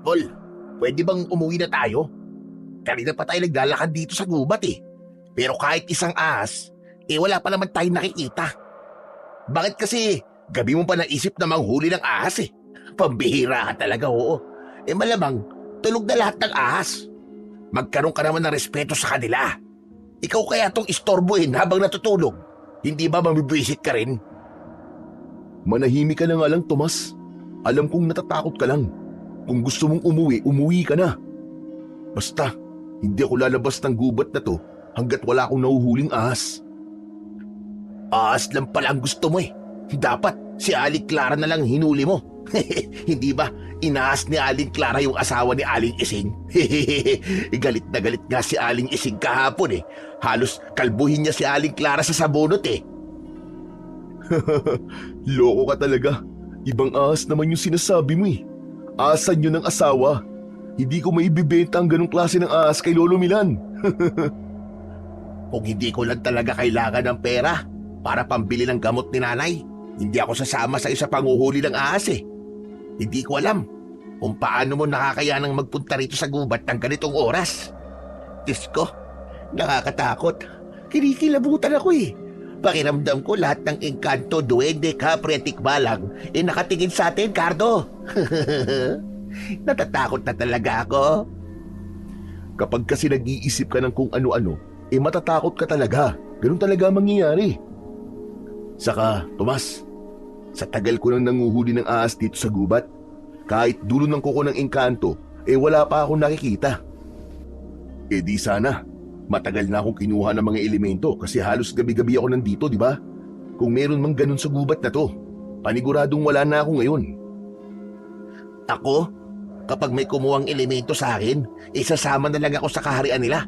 Tol, pwede bang umuwi na tayo? Kanina pa tayo naglalakad dito sa gubat eh. Pero kahit isang ahas, wala pa naman tayong nakikita. Bakit kasi gabi mo pa naisip na manghuli ng ahas eh? Pambihira ka talaga, oo. Malamang tulog na lahat ng ahas. Magkaroon ka naman ng respeto sa kanila. Ikaw kaya tong istorbohin habang natutulog. Hindi ba mamibwisit ka rin? Manahimik ka na nga lang, Tomas. Alam kong natatakot ka lang. Kung gusto mong umuwi, umuwi ka na. Basta, hindi ako lalabas ng gubat na to hanggat wala akong nahuhuling ahas. Ahas lang pala ang gusto mo eh. Dapat si Aling Clara na lang hinuli mo. Hindi ba inaas ni Aling Clara yung asawa ni Aling Ising? Galit na galit nga si Aling Ising kahapon eh. Halos kalbuhin niya si Aling Clara sa sabunot eh. Loko ka talaga. Ibang ahas naman yung sinasabi mo eh. Ahasan yun ng asawa. Hindi ko maibibenta ang ganong klase ng ahas kay Lolo Milan. Kung hindi ko lang talaga kailangan ng pera para pambili ng gamot ni nanay, hindi ako sasama sa isa pang uhuli ng ahas eh. Hindi ko alam kung paano mo nakakayanang magpunta rito sa gubat ng ganitong oras. Diyos ko, nakakatakot. Kinikilabutan ako eh. Pakiramdam ko lahat ng engkanto, duwende, kapre at tikbalang nakatingin sa atin, Cardo. Natatakot na talaga ako. Kapag kasi nag-iisip ka ng kung ano-ano, matatakot ka talaga. Ganun talaga mangyayari. Saka, Tomas, sa tagal ko nang nanguhuli ng ahas dito sa gubat, kahit dulo ng kuko ng engkanto, wala pa akong nakikita. Di sana, matagal na akong kinuha ng mga elemento kasi halos gabi-gabi ako nandito, di ba? Kung meron mang ganun sa gubat na to, paniguradong wala na ako ngayon. Ako? Kapag may kumuhang elemento sa akin, isasama na lang ako sa kaharian nila.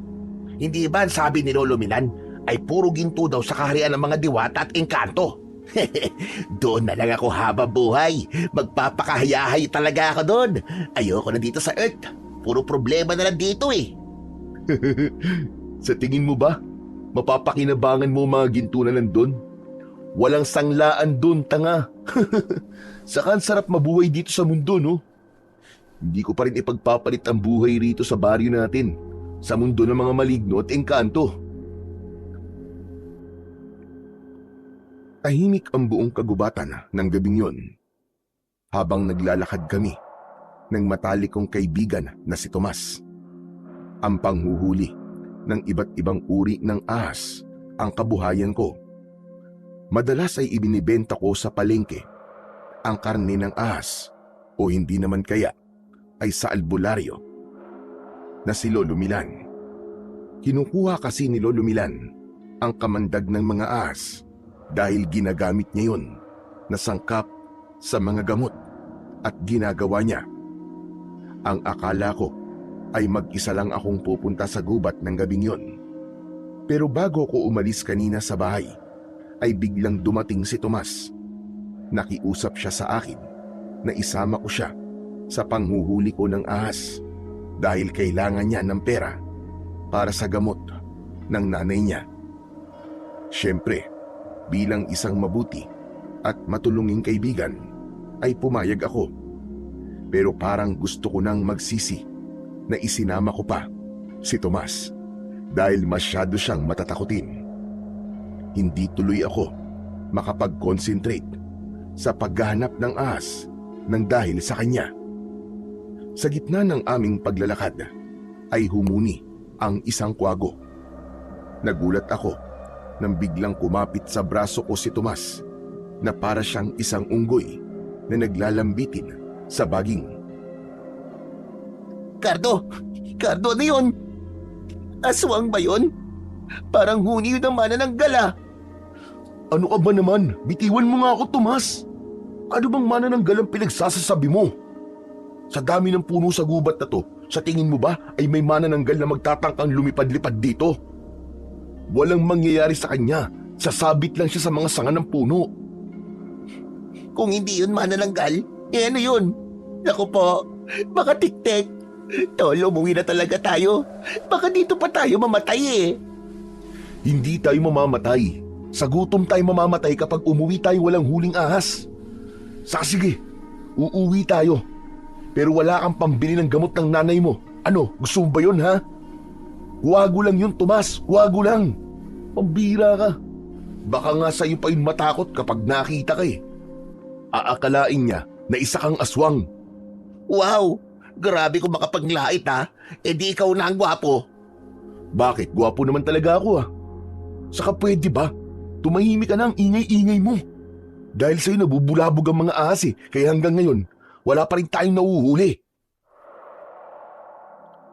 Hindi ba ang sabi ni Lolo Milan ay puro ginto daw sa kaharian ng mga diwata at engkanto? Doon na lang ako habang buhay. Magpapakahayahay talaga ako doon. Ayoko na dito sa Earth. Puro problema na lang dito eh. Sa tingin mo ba, mapapakinabangan mo mga ginto na nandun? Walang sanglaan dun, tanga. Saka ang sarap mabuhay dito sa mundo, no? Hindi ko pa rin ipagpapalit ang buhay rito sa baryo natin, sa mundo ng mga maligno at engkanto. Tahimik ang buong kagubatan ng gabing yon. Habang naglalakad kami ng matalik kong kaibigan na si Tomas. Ang panghuhuli ng iba't ibang uri ng ahas ang kabuhayan ko. Madalas ay ibinibenta ko sa palengke ang karne ng ahas o hindi naman kaya ay sa albularyo na si Lolo Milan. Kinukuha kasi ni Lolo Milan ang kamandag ng mga ahas dahil ginagamit niya yun na sangkap sa mga gamot at ginagawa niya. Ang akala ko ay mag-isa lang akong pupunta sa gubat ng gabing yon. Pero bago ko umalis kanina sa bahay, ay biglang dumating si Tomas. Nakiusap siya sa akin na isama ko siya sa panghuhuli ko ng ahas dahil kailangan niya ng pera para sa gamot ng nanay niya. Siyempre, bilang isang mabuti at matulunging kaibigan, ay pumayag ako. Pero parang gusto ko nang magsisi na isinama ko pa si Tomas dahil masyado siyang matatakutin. Hindi tuloy ako makapag-concentrate sa paghahanap ng ahas nang dahil sa kanya. Sa gitna ng aming paglalakad ay humuni ang isang kwago. Nagulat ako nang biglang kumapit sa braso ko si Tomas na para siyang isang unggoy na naglalambitin sa baging. Cardo! Cardo, ano yun? Aswang ba yun? Parang huni yun ang manananggal ah. Ano ka ba naman? Bitiwan mo nga ako, Tomas. Ano bang manananggal ang pinagsasasabi mo? Sa dami ng puno sa gubat na to, sa tingin mo ba ay may manananggal na magtatangkang lumipad-lipad dito? Walang mangyayari sa kanya. Sasabit lang siya sa mga sanga ng puno. Kung hindi yun manananggal, ano yun? Naku po, baka tik-tik. Tol, umuwi na talaga tayo. Baka dito pa tayo mamatay eh. Hindi tayo mamamatay. Sa gutom tayo mamamatay kapag umuwi tayo walang huling ahas. Saka sige, uuwi tayo. pero wala kang pambili ng gamot ng nanay mo. Ano, gusto mo ba yun, ha? Wago lang yun, Tomas. Wago lang. Pambira ka. Baka nga sa'yo pa yun matakot kapag nakita ka eh. Aakalain niya na isa kang aswang. Wow! Grabe kung makapaglait ha. E di ikaw na ang gwapo. Bakit? Gwapo naman talaga ako ah. Saka pwede ba? Tumahimik ka na ang ingay-ingay mo. Dahil sa'yo nabubulabog ang mga ahas eh. Kaya hanggang ngayon, wala pa rin tayong nauhuli.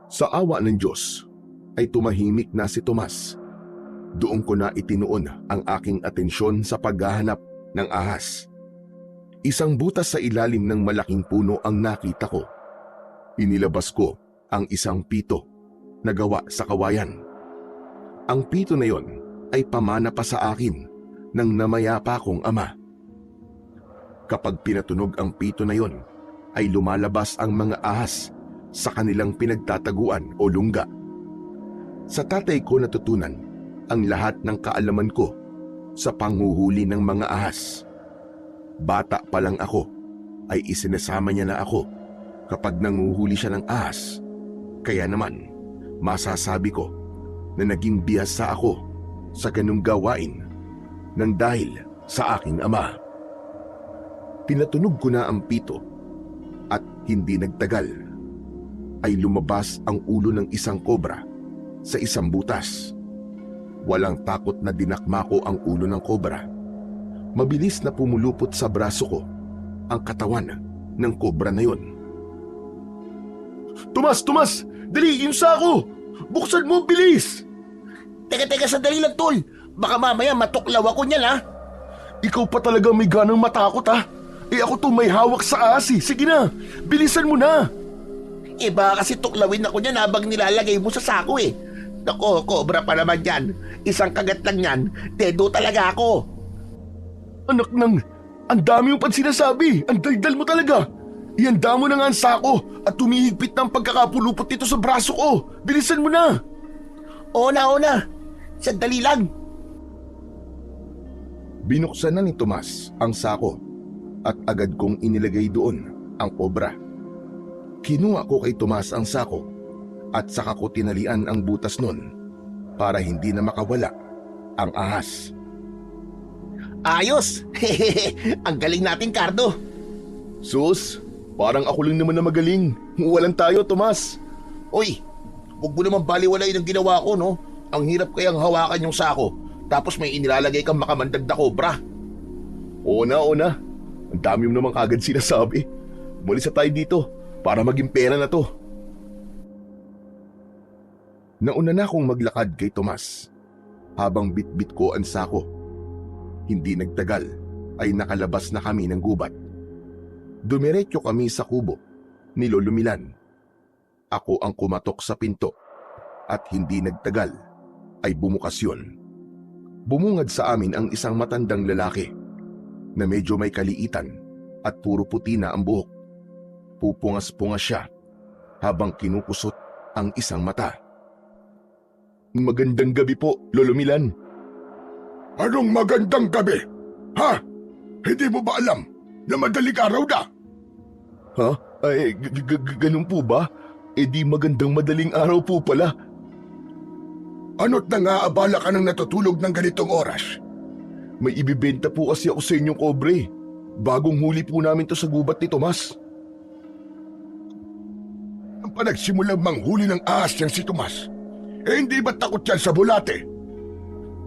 Sa awa ng Diyos, ay tumahimik na si Tomas. Doon ko na itinuon ang aking atensyon sa paghahanap ng ahas. Isang butas sa ilalim ng malaking puno ang nakita ko. Inilabas ko ang isang pito na gawa sa kawayan. Ang pito na yon ay pamana pa sa akin ng namayapa kong ama. Kapag pinatunog ang pito na yon, ay lumalabas ang mga ahas sa kanilang pinagtataguan o lungga. Sa tatay ko natutunan ang lahat ng kaalaman ko sa panghuhuli ng mga ahas. Bata pa lang ako ay isinasama niya na ako kapag nanguhuli siya ng ahas. Kaya naman, masasabi ko na naging bihasa ako sa ganung gawain nang dahil sa aking ama. Pinatunog ko na ang pito at hindi nagtagal ay lumabas ang ulo ng isang kobra sa isang butas. Walang takot na dinakma ko ang ulo ng kobra. Mabilis na pumulupot sa braso ko ang katawan ng kobra na yon. Tomas! Tomas! Dali! Yung sako! Buksan mo! Bilis! Teka, sandali lang tol. Baka mamaya matuklaw ako niyan ha. Ikaw pa talaga may ganang matakot ha? Eh ako to may hawak sa asi. Sige na! Bilisan mo na! Eh baka kasi tuklawin ako niyan habang nilalagay mo sa sako eh. Nako, kobra pa naman yan. Isang kagat lang yan. Dedo talaga ako. Anak ng... Ang dami mo pang sinasabi. Ang daldal mo talaga. Ihanda mo na nga ang sako at tumihigpit ng pagkakapulupot nito sa braso ko. Bilisan mo na! Oo na. Sandali lang. Binuksan na ni Tomas ang sako at agad kong inilagay doon ang kobra. Kinuha ko kay Tomas ang sako at saka ko tinalian ang butas nun para hindi na makawala ang ahas. Ayos! Ang galing natin, Cardo. Sus, parang ako lang naman na magaling. Walang tayo, Tomas. Uy, huwag mo naman baliwalay ng ginawa ko, no? Ang hirap kayang hawakan yung sako, tapos may inilalagay kang makamandag na kobra. Oo na. Ang dami mo naman kagad sinasabi. Umalis na tayo dito para maging pera na to. Nauna na akong maglakad kay Tomas habang bitbit ko ang sako. Hindi nagtagal ay nakalabas na kami ng gubat. Dumiretso kami sa kubo ni Lolo Milan. Ako ang kumatok sa pinto at hindi nagtagal ay bumukas yun. Bumungad sa amin ang isang matandang lalaki na medyo may kaliitan at puro puti na ang buhok. Pupungas-pungas siya habang kinukusot ang isang mata. Magandang gabi po, Lolo Milan. Anong magandang gabi? Ha? Hindi mo ba alam na madaling araw na? Ha? Ay, ganun po ba? Eh di magandang madaling araw po pala. Ano't nangaabala ka nang natutulog ng ganitong oras? May ibibenta po kasi ako sa inyong kobre. Bagong huli po namin to sa gubat ni Tomas. Ang panagsimulang manghuli ng ahas niyang si Tomas, eh hindi ba takot yan sa bulate?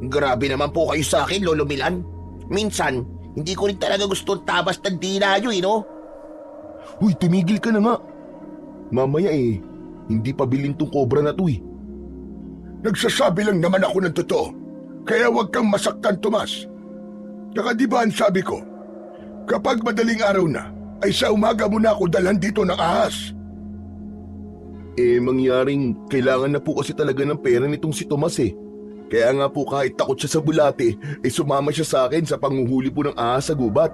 Grabe naman po kayo sa akin, Lolo Milan. Minsan, hindi ko rin talaga gusto tabas ng dila nyo, no? Uy, tumigil ka na nga. Mamaya hindi pa bilhin tong kobra na to eh. Nagsasabi lang naman ako ng totoo, kaya huwag kang masaktan, Tomas. Saka di ba ang sabi ko, kapag madaling araw na, ay sa umaga mo na ako dalhan dito ng ahas. Mangyaring kailangan na po kasi talaga ng pera nitong si Tomas eh. Kaya nga po kahit takot siya sa bulate, sumama siya sa akin sa panghuhuli po ng ahas sa gubat.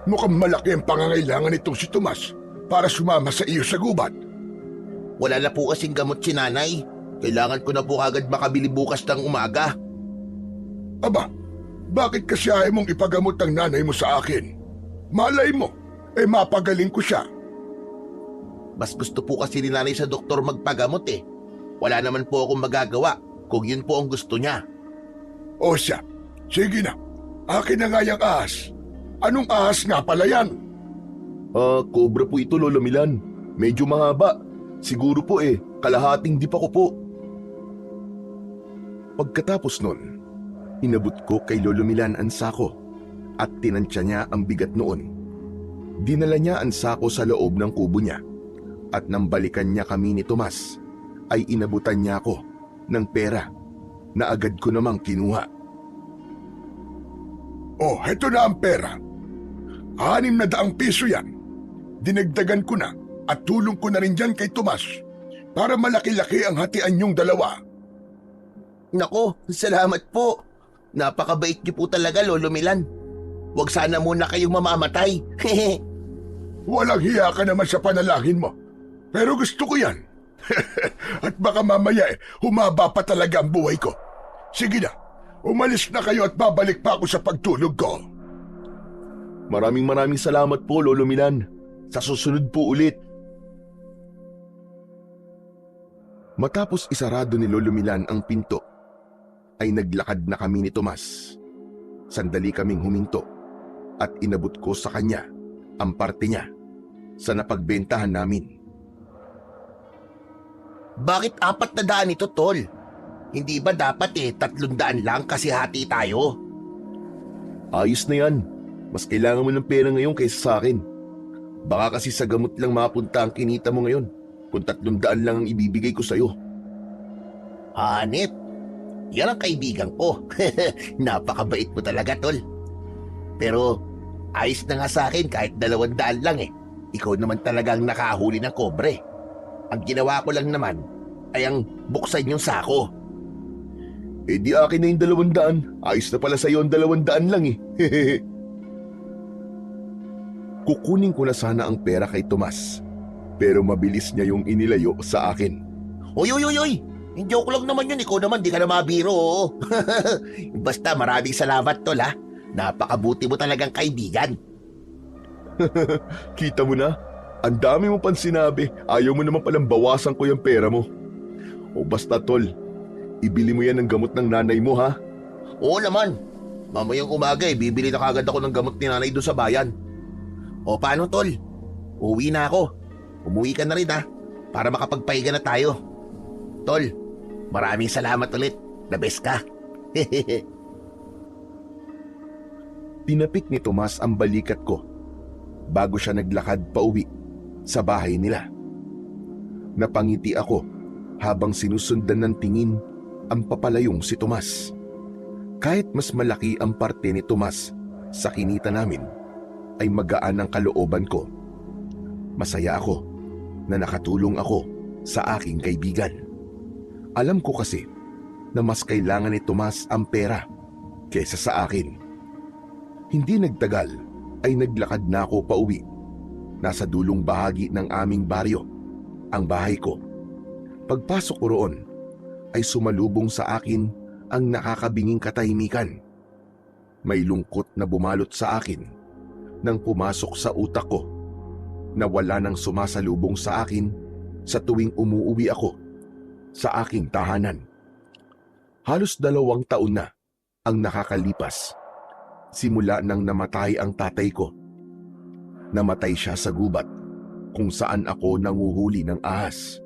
Mukhang malaki ang pangangailangan nitong si Tomas para sumama sa iyo sa gubat. Wala na po kasing gamot si nanay. Kailangan ko na po agad makabili bukas ng umaga. Aba, bakit kasi ayaw mong ipagamot ang nanay mo sa akin? Malay mo, mapagaling ko siya. Mas gusto po kasi ni nanay sa doktor magpagamot eh. Wala naman po akong magagawa kung yun po ang gusto niya. O siya, sige na. Akin na nga yung ahas. Anong ahas nga pala yan? Cobra po ito, Lolo Milan. Medyo mahaba. Siguro po kalahating dipa ko po. Pagkatapos nun, inabot ko kay Lolo Milan ang sako at tinansya niya ang bigat noon. Dinala niya ang sako sa loob ng kubo niya at nang balikan niya kami ni Tomas, ay inabutan niya ako ng pera na agad ko namang kinuha. Oh, heto na ang pera. 600 piso yan. Dinagdagan ko na at tulong ko na rin dyan kay Tomas para malaki-laki ang hatian niyong dalawa. Nako, salamat po. Napakabait niyo po talaga, Lolo Milan. Huwag sana muna kayong mamamatay. Walang hiya ka naman sa panalangin mo. Pero gusto ko yan. At baka mamaya humaba pa talaga ang buhay ko. Sige na, umalis na kayo at babalik pa ako sa pagtulog ko. Maraming salamat po, Lolo Milan. Sa susunod po ulit. Matapos isarado ni Lolo Milan ang pinto, ay naglakad na kami ni Tomas. Sandali kaming huminto at inabot ko sa kanya ang parte niya sa napagbentahan namin. Bakit 400 ito, Tol? Hindi ba dapat 300 lang kasi hati tayo? Ayos na yan. Mas kailangan mo ng pera ngayon kaysa sa akin. Baka kasi sa gamot lang mapunta ang kinita mo ngayon kung 300 lang ang ibibigay ko sa'yo. Hanip, yan ang kaibigan ko. Napakabait mo talaga, Tol. Pero ayos na nga sa akin kahit 200 lang eh. Ikaw naman talagang nakahuli ng kobre. Ang ginawa ko lang naman ay ang buksan yung sako. Di akin na yung 200. Ayos na pala sa'yo ang 200 lang eh. Kukunin ko na sana ang pera kay Tomas, pero mabilis niya yung inilayo sa akin. Oy! Joke lang naman yun. Ikaw naman, di ka na mabiro. Oo. Basta maraming salamat, Tol ha. Napakabuti mo talagang kaibigan. Kita mo na? Ang dami mo pang sinabi. Ayaw mo naman palang bawasan ko yung pera mo. O basta, Tol, ibili mo yan ng gamot ng nanay mo, ha? Oo naman. Mamayang umaga bibili na kagad ako ng gamot ni nanay doon sa bayan. O paano, Tol? Uwi na ako. Umuwi ka na rin ha, para makapagpahinga na tayo. Tol, maraming salamat ulit. The best ka. Tinapik ni Tomas ang balikat ko bago siya naglakad pauwi sa bahay nila. Napangiti ako habang sinusundan ng tingin ang papalayong si Tomas. Kahit mas malaki ang parte ni Tomas sa kinita namin, ay magaan ang kalooban ko. Masaya ako na nakatulong ako sa aking kaibigan. Alam ko kasi na mas kailangan ni Tomas ang pera kaysa sa akin. Hindi nagtagal ay naglakad na ako pauwi. Nasa dulong bahagi ng aming baryo ang bahay ko. Pagpasok ko roon ay sumalubong sa akin ang nakakabinging katahimikan. May lungkot na bumalot sa akin nang pumasok sa utak ko na wala nang sumasalubong sa akin sa tuwing umuuwi ako sa aking tahanan. Halos 2 taon na ang nakakalipas simula nang namatay ang tatay ko. Namatay siya sa gubat kung saan ako nanguhuli ng ahas.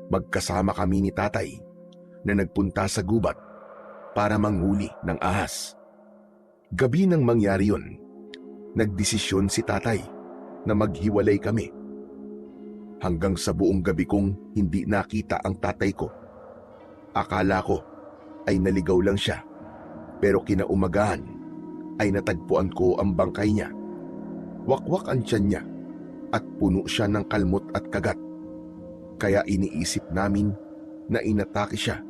Magkasama kami ni tatay na nagpunta sa gubat para manghuli ng ahas. Gabi nang mangyari yun, nagdesisyon si tatay na maghiwalay kami. Hanggang sa buong gabi kong hindi nakita ang tatay ko. Akala ko ay naligaw lang siya, pero kinaumagahan ay natagpuan ko ang bangkay niya. Wakwak ang tiyan niya at puno siya ng kalmot at kagat. Kaya iniisip namin na inatake siya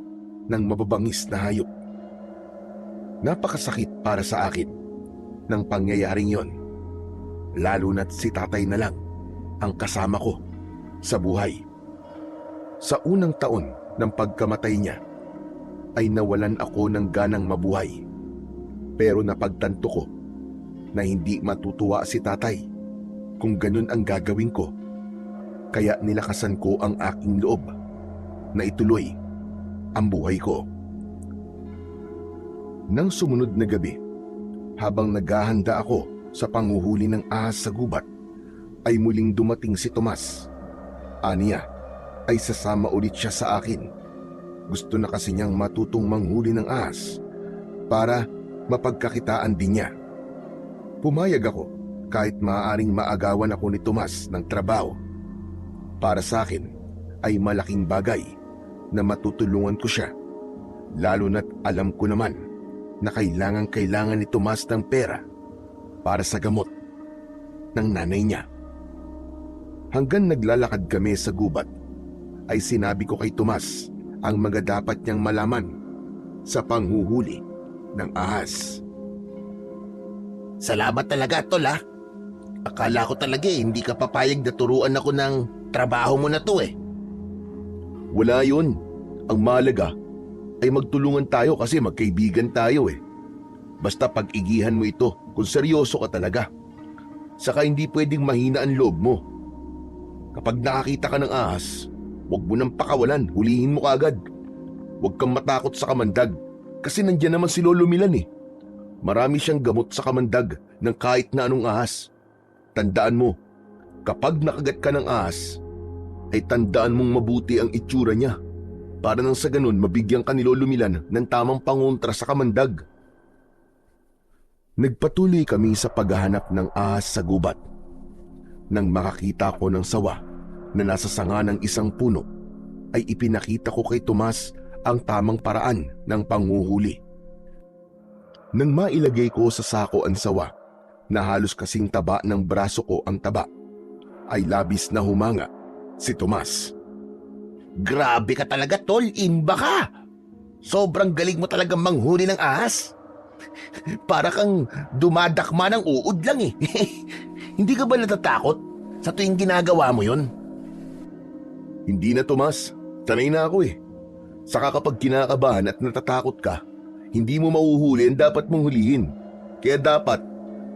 ng mababangis na hayop. Napakasakit para sa akin ng pangyayaring yon, lalo na't si tatay na lang ang kasama ko sa buhay. Sa unang taon ng pagkamatay niya ay nawalan ako ng ganang mabuhay, pero napagtanto ko na hindi matutuwa si tatay kung ganun ang gagawin ko. Kaya nilakasan ko ang aking loob na ituloy ang buhay ko. Nang sumunod na gabi, habang naghahanda ako sa panghuhuli ng ahas sa gubat, ay muling dumating si Tomas. Aniya ay sasama ulit siya sa akin. Gusto na kasi niyang matutong manghuli ng ahas para mapagkakitaan din niya. Pumayag ako kahit maaaring maagawan ako ni Tomas ng trabaho. Para sa akin ay malaking bagay na matutulungan ko siya, lalo na't alam ko naman na kailangan ni Tomas ng pera para sa gamot ng nanay niya. Hanggang naglalakad kami sa gubat, ay sinabi ko kay Tomas ang mga dapat niyang malaman sa panghuhuli ng ahas. Salamat talaga, tol ha. Akala ko talaga hindi ka papayag na turuan ako ng trabaho mo na to eh. Wala yun. Ang mahalaga ay magtulungan tayo kasi magkaibigan tayo eh. Basta pag-igihan mo ito kung seryoso ka talaga. Saka hindi pwedeng mahina ang loob mo. Kapag nakakita ka ng ahas, huwag mo nang pakawalan, hulihin mo kaagad. Huwag kang matakot sa kamandag kasi nandyan naman si Lolo Milan eh. Marami siyang gamot sa kamandag ng kahit na anong ahas. Tandaan mo, kapag nakagat ka ng ahas, ay tandaan mong mabuti ang itsura niya para nang sa ganun mabigyan ka ni Lolo Milan ng tamang pangontra sa kamandag. Nagpatuloy kami sa paghahanap ng ahas sa gubat. Nang makakita ko ng sawa na nasa sanga ng isang puno, ay ipinakita ko kay Tomas ang tamang paraan ng panghuhuli. Nang mailagay ko sa sako ang sawa na halos kasing taba ng braso ko ang taba, ay labis na humanga si Tomas. Grabe ka talaga, tol. Imba ka. Sobrang galing mo talagang manghuli ng ahas. Para kang dumadakma ng uod lang eh. Hindi ka ba natatakot sa tuwing ginagawa mo yun? Hindi na, Tomas. Sanay na ako eh. Saka kapag kinakabahan at natatakot ka, hindi mo mahuhuli ang dapat mong hulihin. Kaya dapat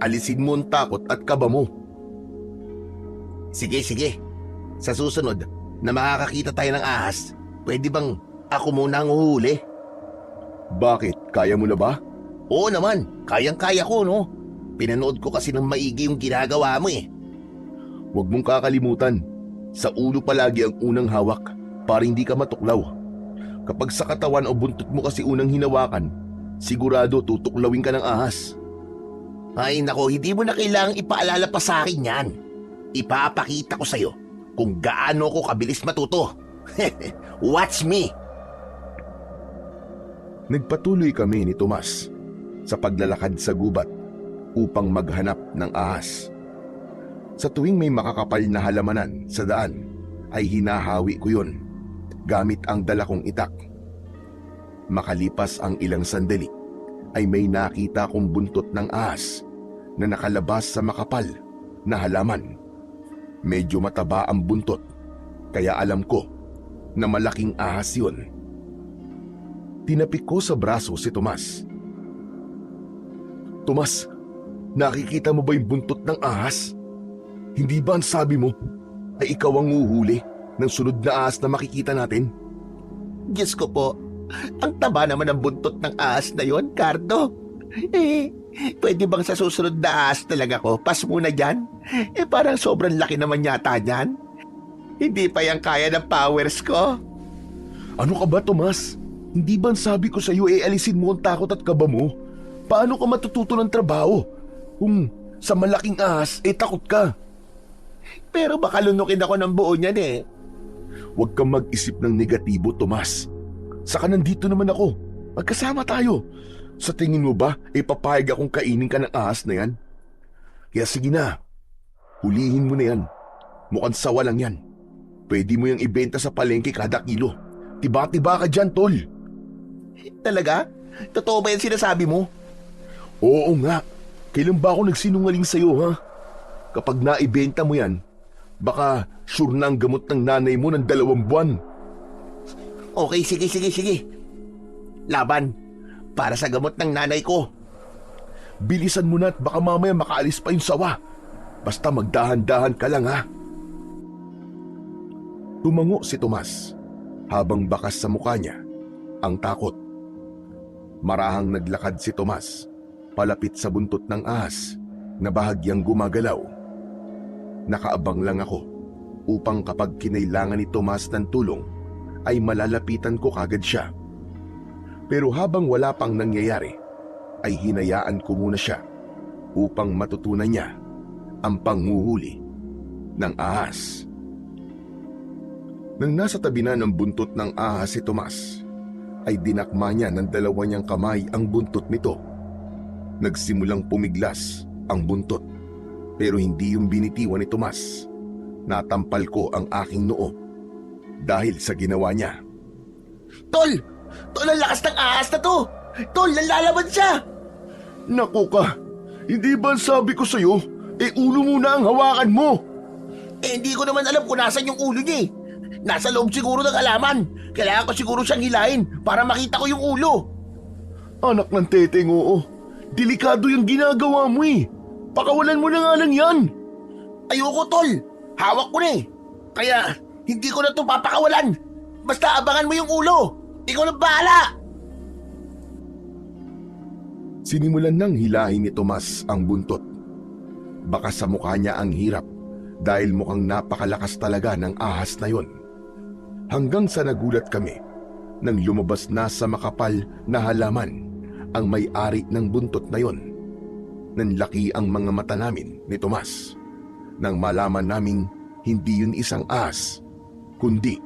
alisin mo ang takot at kaba mo. Sige. Sa susunod na makakakita tayo ng ahas, pwede bang ako muna ang uhuli? Bakit? Kaya mo na ba? Oo naman, kayang-kaya ko no. Pinanood ko kasi ng maigi yung ginagawa mo eh. Huwag mong kakalimutan, sa ulo palagi ang unang hawak para hindi ka matuklaw. Kapag sa katawan o buntot mo kasi unang hinawakan, sigurado tutuklawin ka ng ahas. Ay nako, hindi mo na kailangang ipaalala pa sa akin yan. Ipapakita ko sa'yo kung gaano ko kabilis matuto. Watch me! Nagpatuloy kami ni Tomas sa paglalakad sa gubat upang maghanap ng ahas. Sa tuwing may makakapal na halamanan sa daan, ay hinahawi ko yun gamit ang dala kong itak. Makalipas ang ilang sandali, ay may nakita kong buntot ng ahas na nakalabas sa makapal na halaman. Medyo mataba ang buntot, kaya alam ko na malaking ahas yun. Tinapik ko sa braso si Tomas. Tomas, nakikita mo ba yung buntot ng ahas? Hindi ba ang sabi mo ay ikaw ang uhuli ng sunod na ahas na makikita natin? Diyos ko po, ang taba naman ng buntot ng ahas na yon, Cardo. Pwede bang sa susunod na ahas talaga ko? Pas muna dyan. Parang sobrang laki naman yata dyan. Hindi pa yan kaya ng powers ko. Ano ka ba, Tomas? Hindi ba ang sabi ko sa iyo alisin mo ang takot at kaba mo? Paano ka matututo ng trabaho kung sa malaking ahas takot ka? Pero baka lunukin ako ng buo niyan eh. Huwag kang mag-isip ng negatibo, Tomas. Saka nandito naman ako. Magkasama tayo. Sa tingin mo ba, papayag akong kainin ka ng ahas na yan? Kaya sige na, hulihin mo na yan. Mukhang sawa lang yan. Pwede mo yung ibenta sa palengke kada kilo. Tiba-tiba ka dyan, tol. Talaga? Totoo ba yan sinasabi mo? Oo nga. Kailan ba ako nagsinungaling sa'yo, ha? Kapag naibenta mo yan, baka sure na ang gamot ng nanay mo ng 2 buwan. Okay, sige. Laban. Para sa gamot ng nanay ko. Bilisan mo na at baka mamaya makaalis pa yung sawa. Basta magdahan-dahan ka lang, ha? Tumango si Tomas habang bakas sa mukha niya ang takot. Marahang naglakad si Tomas palapit sa buntot ng ahas na bahagyang gumagalaw. Nakaabang lang ako upang kapag kinailangan ni Tomas ng tulong ay malalapitan ko kagad siya. Pero habang wala pang nangyayari ay hinayaan ko muna siya upang matutunan niya ang panghuhuli ng ahas. Nang nasa tabi na ng buntot ng ahas si Tomas, ay dinakma niya ng dalawa niyang kamay ang buntot nito. Nagsimulang pumiglas ang buntot, pero hindi yung binitiwan ni Tomas. Natampal ko ang aking noo dahil sa ginawa niya. Tol! Tol, ang lakas ng ahas na to! Tol, nalalaban siya! Naku ka, hindi ba sabi ko sa'yo, ulo muna ang hawakan mo? Hindi ko naman alam kung nasan yung ulo niya eh. Nasa loob siguro ng halaman. Kailangan ko siguro siyang hilahin para makita ko yung ulo. Anak ng teteng, oo. Delikado yung ginagawa mo eh. Pakawalan mo na nga lang yan. Ayoko, Tol. Hawak ko na eh. Kaya hindi ko na ito papakawalan. Basta abangan mo yung ulo. Ikaw na bahala. Sinimulan nang hilahin ni Tomas ang buntot. Baka sa mukha niya ang hirap dahil mukhang napakalakas talaga ng ahas na yon. Hanggang sa nagulat kami nang lumabas na sa makapal na halaman ang may-ari ng buntot na yon. Nanlaki ang mga mata namin ni Tomas nang malaman naming hindi yun isang ahas, kundi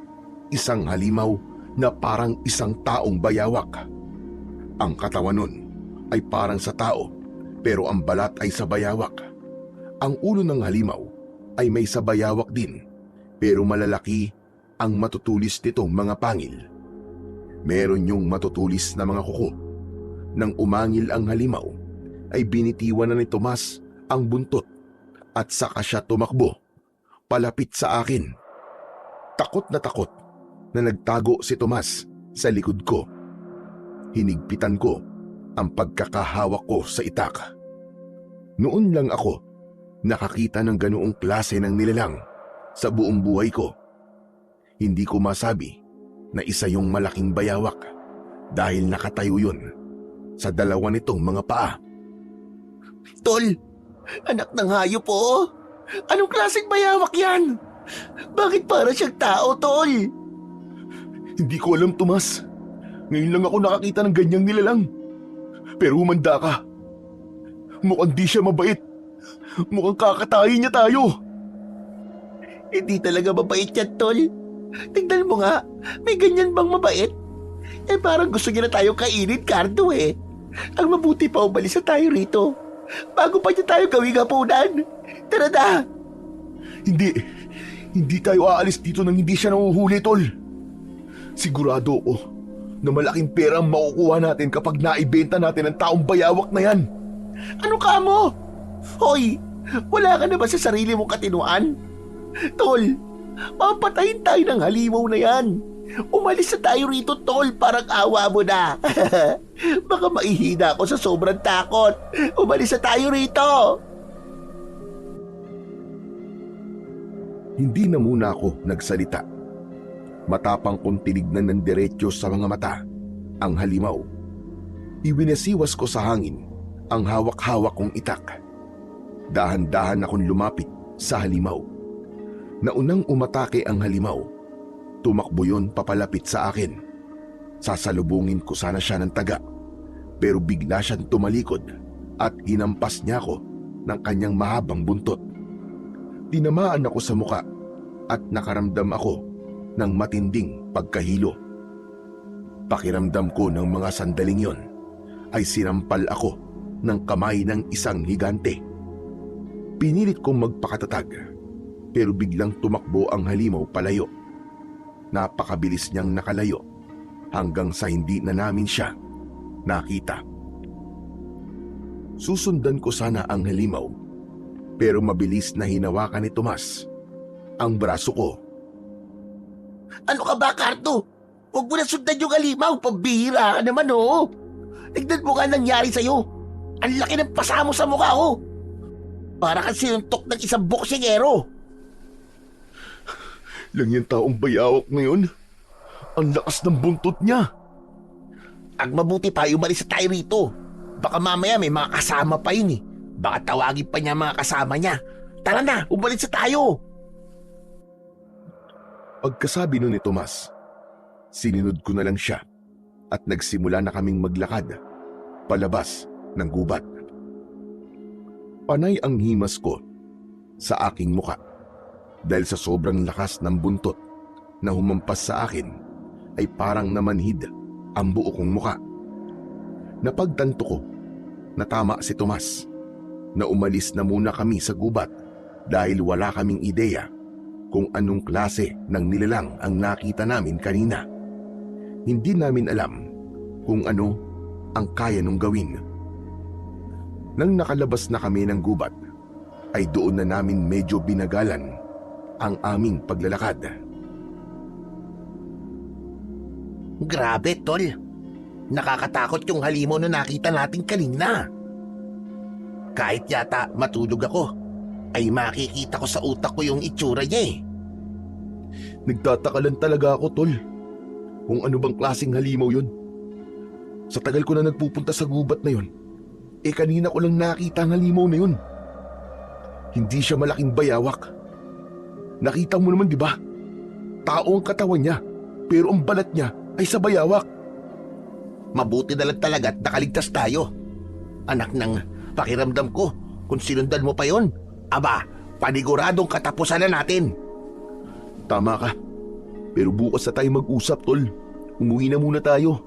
isang halimaw na parang isang taong bayawak. Ang katawan nun ay parang sa tao pero ang balat ay sa bayawak. Ang ulo ng halimaw ay may sa bayawak din pero malalaki ang matutulis nitong mga pangil. Meron yung matutulis na mga kuko. Nang umangil ang halimaw, ay binitiwan na ni Tomas ang buntot at saka siya tumakbo palapit sa akin. Takot na nagtago si Tomas sa likod ko. Hinigpitan ko ang pagkakahawak ko sa itak. Noon lang ako nakakita ng ganoong klase ng nilalang sa buong buhay ko. Hindi ko masabi na isa yung malaking bayawak dahil nakatayo yun sa dalawa nitong mga paa. Tol, anak ng hayop po. Anong klaseng bayawak yan? Bakit para siyang tao, Tol? Hindi ko alam, Tomas. Ngayon lang ako nakakita ng ganyang nilalang. Pero humanda ka. Mukhang di siya mabait. Mukhang kakatayin niya tayo. Hindi talaga mabait yan, Tol. Tignan mo nga, may ganyan bang mabait? Parang gusto niya na tayo kainin, Cardo eh. Ang mabuti pa umalis na tayo rito. Bago pa niya tayo gawing hapunan. Tara na! Hindi tayo aalis dito nang hindi siya nahuhuli, Tol. Sigurado ko na malaking pera ang makukuha natin kapag naibenta natin ang taong bayawak na yan. Ano ka mo? Hoy, wala ka na ba sa sarili mong katinuan? Tol, mapatayin tayo ng halimaw na yan. Umalis na tayo rito, Tol, parang awa mo na. Baka maihina ako sa sobrang takot. Umalis na tayo rito. Hindi na muna ako nagsalita. Matapang kong tinignan ng diretsyo sa mga mata ang halimaw. Iwinasiwas ko sa hangin ang hawak-hawak kong itak. Dahan-dahan akong lumapit sa halimaw. Naunang umatake ang halimaw. Tumakbo yun papalapit sa akin. Sasalubungin ko sana siya ng taga, pero bigla siyang tumalikod at hinampas niya ako ng kanyang mahabang buntot. Tinamaan ako sa muka at nakaramdam ako ng matinding pagkahilo. Pakiramdam ko ng mga sandaling yon ay sinampal ako ng kamay ng isang higante. Pinilit kong magpakatatag pero biglang tumakbo ang halimaw palayo. Napakabilis niyang nakalayo hanggang sa hindi na namin siya nakita. Susundan ko sana ang halimaw pero mabilis na hinawakan ni Tomas ang braso ko. Ano ka ba, Cardo? Huwag mo na sundan yung halimaw. Pambihira ka naman, oh. Tignan mo nga nangyari sa'yo. Ang laki ng pasa mo sa mukha, oh. Para kang sinuntok ng isang boksingero. lang yung taong bayawak ngayon. Ang lakas ng buntot niya. Ang mabuti pa, umalis na tayo rito. Baka mamaya may mga kasama pa yun eh. Baka tawagin pa niya mga kasama niya. Tara na, umalis na tayo. Pagkasabi nun ni Tomas, sinunod ko na lang siya at nagsimula na kaming maglakad palabas ng gubat. Panay ang himas ko sa aking muka dahil sa sobrang lakas ng buntot na humampas sa akin ay parang namanhid ang buo kong muka. Napagtanto ko na tama si Tomas na umalis na muna kami sa gubat dahil wala kaming ideya kung anong klase ng nilalang ang nakita namin kanina. Hindi namin alam kung ano ang kaya nung gawin. Nang nakalabas na kami ng gubat, ay doon na namin medyo binagalan ang aming paglalakad. Grabe, tol. Nakakatakot yung halimaw na nakita natin kanina. Kahit yata matulog ako, ay makikita ko sa utak ko yung itsura niya eh. Nagtataka lang talaga ako, tol. Kung ano bang klaseng halimaw yun. Sa tagal ko na nagpupunta sa gubat na yun, kanina ko lang nakita ang halimaw na yun. Hindi siya malaking bayawak. Nakita mo naman, di ba? Tao ang katawan niya, pero ang balat niya ay sa bayawak. Mabuti na lang talaga at nakaligtas tayo. Anak ng pakiramdam ko, kung sinundan mo pa yon, aba, paniguradong katapusan na natin. Tama ka. Pero bukas na tayo mag-usap, tol. Umuwi na muna tayo.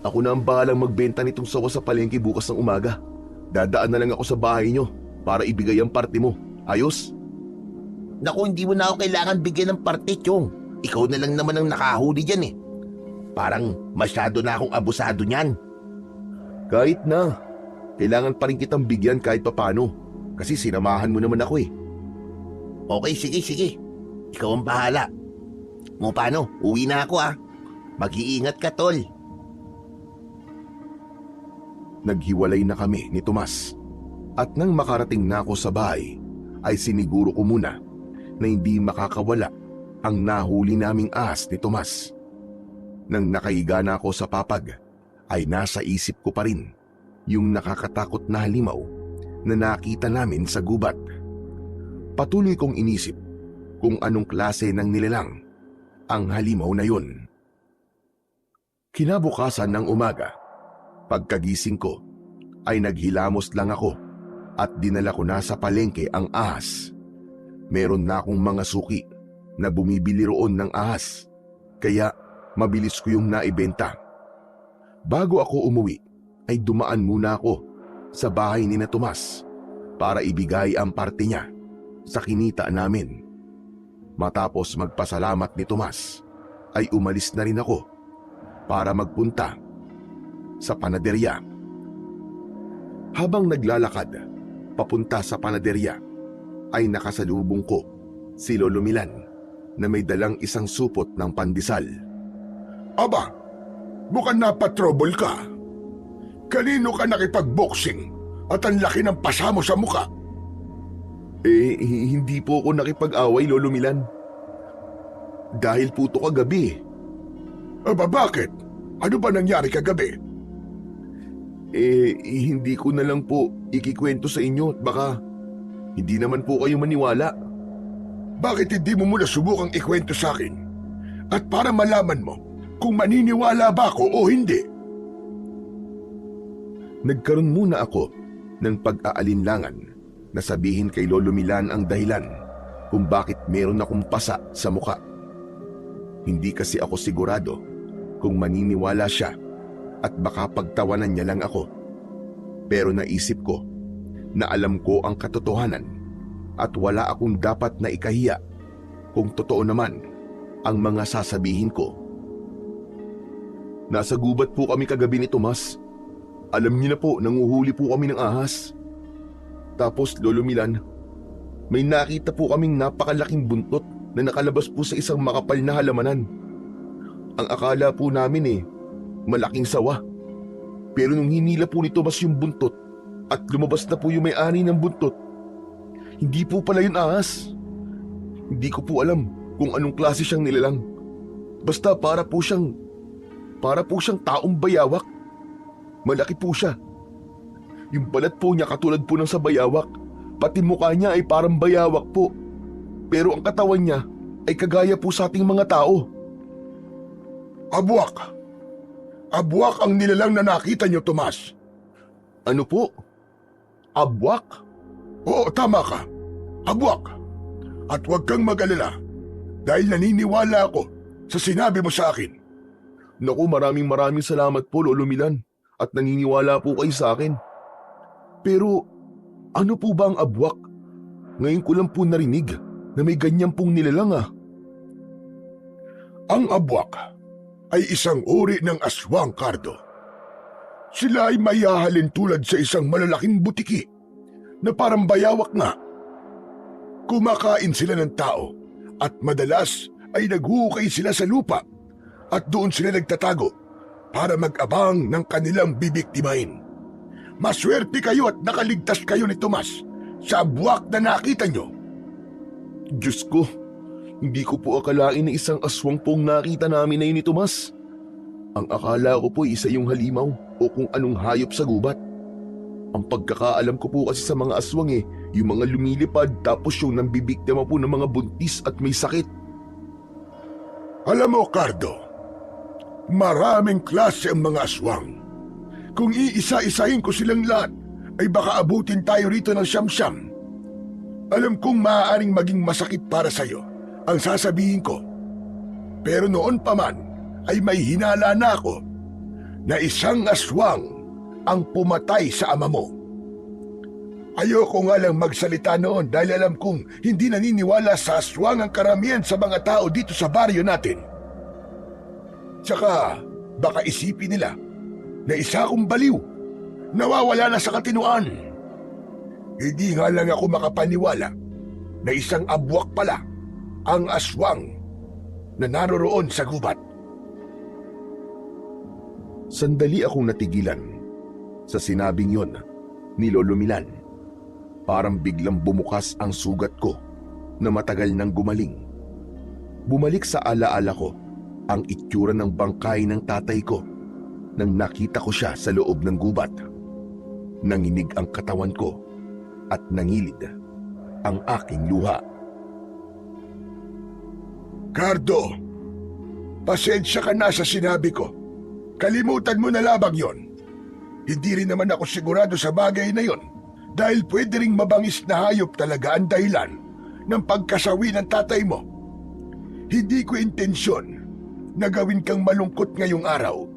Ako na ang bahalang magbenta nitong sawa sa palengke bukas ng umaga. Dadaan na lang ako sa bahay nyo para ibigay ang parte mo. Ayos? Naku, hindi mo na ako kailangan bigyan ng parte, Chong. Ikaw na lang naman ang nakahuli dyan eh. Parang masyado na akong abusado niyan. Kahit na. Kailangan pa rin kitang bigyan kahit papano. Kasi sinamahan mo naman ako eh. Okay, sige. Ikaw ang bahala. O paano, uwi na ako ah. Mag-iingat ka, tol. Naghiwalay na kami ni Tomas. At nang makarating na ako sa bahay, ay siniguro ko muna na hindi makakawala ang nahuli naming ahas ni Tomas. Nang nakahiga na ako sa papag, ay nasa isip ko pa rin yung nakakatakot na halimaw na nakita namin sa gubat. Patuloy kong inisip kung anong klase ng nilalang ang halimaw na yun. Kinabukasan ng umaga, pagkagising ko ay naghilamos lang ako at dinala ko na sa palengke ang ahas. Meron na akong mga suki na bumibili roon ng ahas, kaya mabilis ko yung naibenta. Bago ako umuwi, ay dumaan muna ako sa bahay ni na Tomas para ibigay ang parte niya sa kinita namin. Matapos magpasalamat ni Tomas, ay umalis na rin ako para magpunta sa panaderya. Habang naglalakad papunta sa panaderya, ay nakasalubong ko si Lolo Milan na may dalang isang supot ng pandesal. Aba, mukhang napatrouble ka. Kanino ka nakipag-boxing at ang laki ng pasa mo sa muka? Hindi po ako nakipag-away, Lolo Milan. Dahil po ito kagabi. Aba, bakit? Ano ba nangyari kagabi? Hindi ko na lang po ikikwento sa inyo at baka hindi naman po kayo maniwala. Bakit hindi mo muna subukang ikwento sa akin? At para malaman mo kung maniniwala ba ako o hindi. Nagkaroon muna ako ng pag-aalinlangan na sabihin kay Lolo Milan ang dahilan kung bakit meron akong pasa sa muka. Hindi kasi ako sigurado kung maniniwala siya at baka pagtawanan niya lang ako. Pero naisip ko na alam ko ang katotohanan at wala akong dapat na ikahiya kung totoo naman ang mga sasabihin ko. Nasa gubat po kami kagabi ni Tomas. Alam niyo na po, nanguhuli po kami ng ahas. Tapos, Lolo Milan, may nakita po kaming napakalaking buntot na nakalabas po sa isang makapal na halamanan. Ang akala po namin malaking sawa. Pero nung hinila po ni Tomas yung buntot at lumabas na po yung may-ari ng buntot, hindi po pala yun ahas. Hindi ko po alam kung anong klase siyang nilalang. Basta para po siyang taong bayawak. Malaki po siya. Yung balat po niya katulad po ng sa bayawak. Pati mukha niya ay parang bayawak po. Pero ang katawan niya ay kagaya po sa ating mga tao. Abwak! Abwak ang nilalang na nakita niyo, Tomas. Ano po? Abwak? Oo, tama ka. Abwak. At huwag kang mag-alala dahil naniniwala ako sa sinabi mo sa akin. Naku, maraming salamat po, Lolo Milan. At naniniwala po kayo sa akin. Pero ano po ba ang abwak? Ngayon ko lang po narinig na may ganyan pong nilalang ah. Ang abwak ay isang uri ng aswang, Cardo. Sila ay mayahalin tulad sa isang malalaking butiki na parang bayawak nga. Kumakain sila ng tao at madalas ay naghuhukay sila sa lupa at doon sila nagtatago para mag-abang ng kanilang bibiktimahin. Maswerte kayo at nakaligtas kayo ni Tomas sa abwak na nakita nyo. Diyos ko, hindi ko po akalain na isang aswang pong nakita namin na yun ni Tomas. Ang akala ko po isa yung halimaw o kung anong hayop sa gubat. Ang pagkakaalam ko po kasi sa mga aswang yung mga lumilipad tapos yung nambibiktima po ng mga buntis at may sakit. Alam mo, Cardo, maraming klase ang mga aswang. Kung iisa-isahin ko silang lahat, ay baka abutin tayo rito ng siyam-siyam. Alam kong maaaring maging masakit para sa'yo ang sasabihin ko. Pero noon pa man ay may hinala na ako na isang aswang ang pumatay sa ama mo. Ayoko nga lang magsalita noon dahil alam kong hindi naniniwala sa aswang ang karamihan sa mga tao dito sa baryo natin. Tsaka baka isipin nila na isa akong baliw, nawawala na sa katinuan. Hindi nga lang ako makapaniwala na isang abwak pala ang aswang na naroroon sa gubat. Sandali akong natigilan sa sinabing yon ni Lolo Milan. Parang biglang bumukas ang sugat ko na matagal nang gumaling. Bumalik sa alaala ko ang itsura ng bangkay ng tatay ko nang nakita ko siya sa loob ng gubat. Nanginig ang katawan ko at nangilid ang aking luha. Cardo, pasensya ka na sa sinabi ko. Kalimutan mo na labang yon. Hindi rin naman ako sigurado sa bagay na yon dahil pwede ring mabangis na hayop talaga ang dahilan ng pagkasawi ng tatay mo. Hindi ko intensyon na gawin kang malungkot ngayong araw.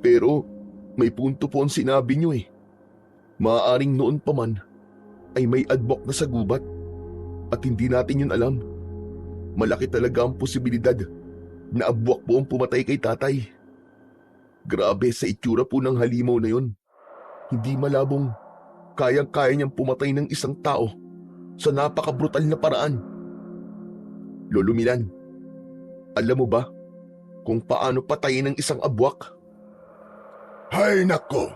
Pero may punto po ang sinabi niyo Maaaring noon pa man ay may adbok na sa gubat at hindi natin yun alam. Malaki talaga ang posibilidad na abwak po ang pumatay kay tatay. Grabe sa itsura po ng halimaw na yun. Hindi malabong kayang-kaya niyang pumatay ng isang tao sa napakabrutal na paraan. Lolo Milan, alam mo ba kung paano patayin ng isang abwak? Hay nako,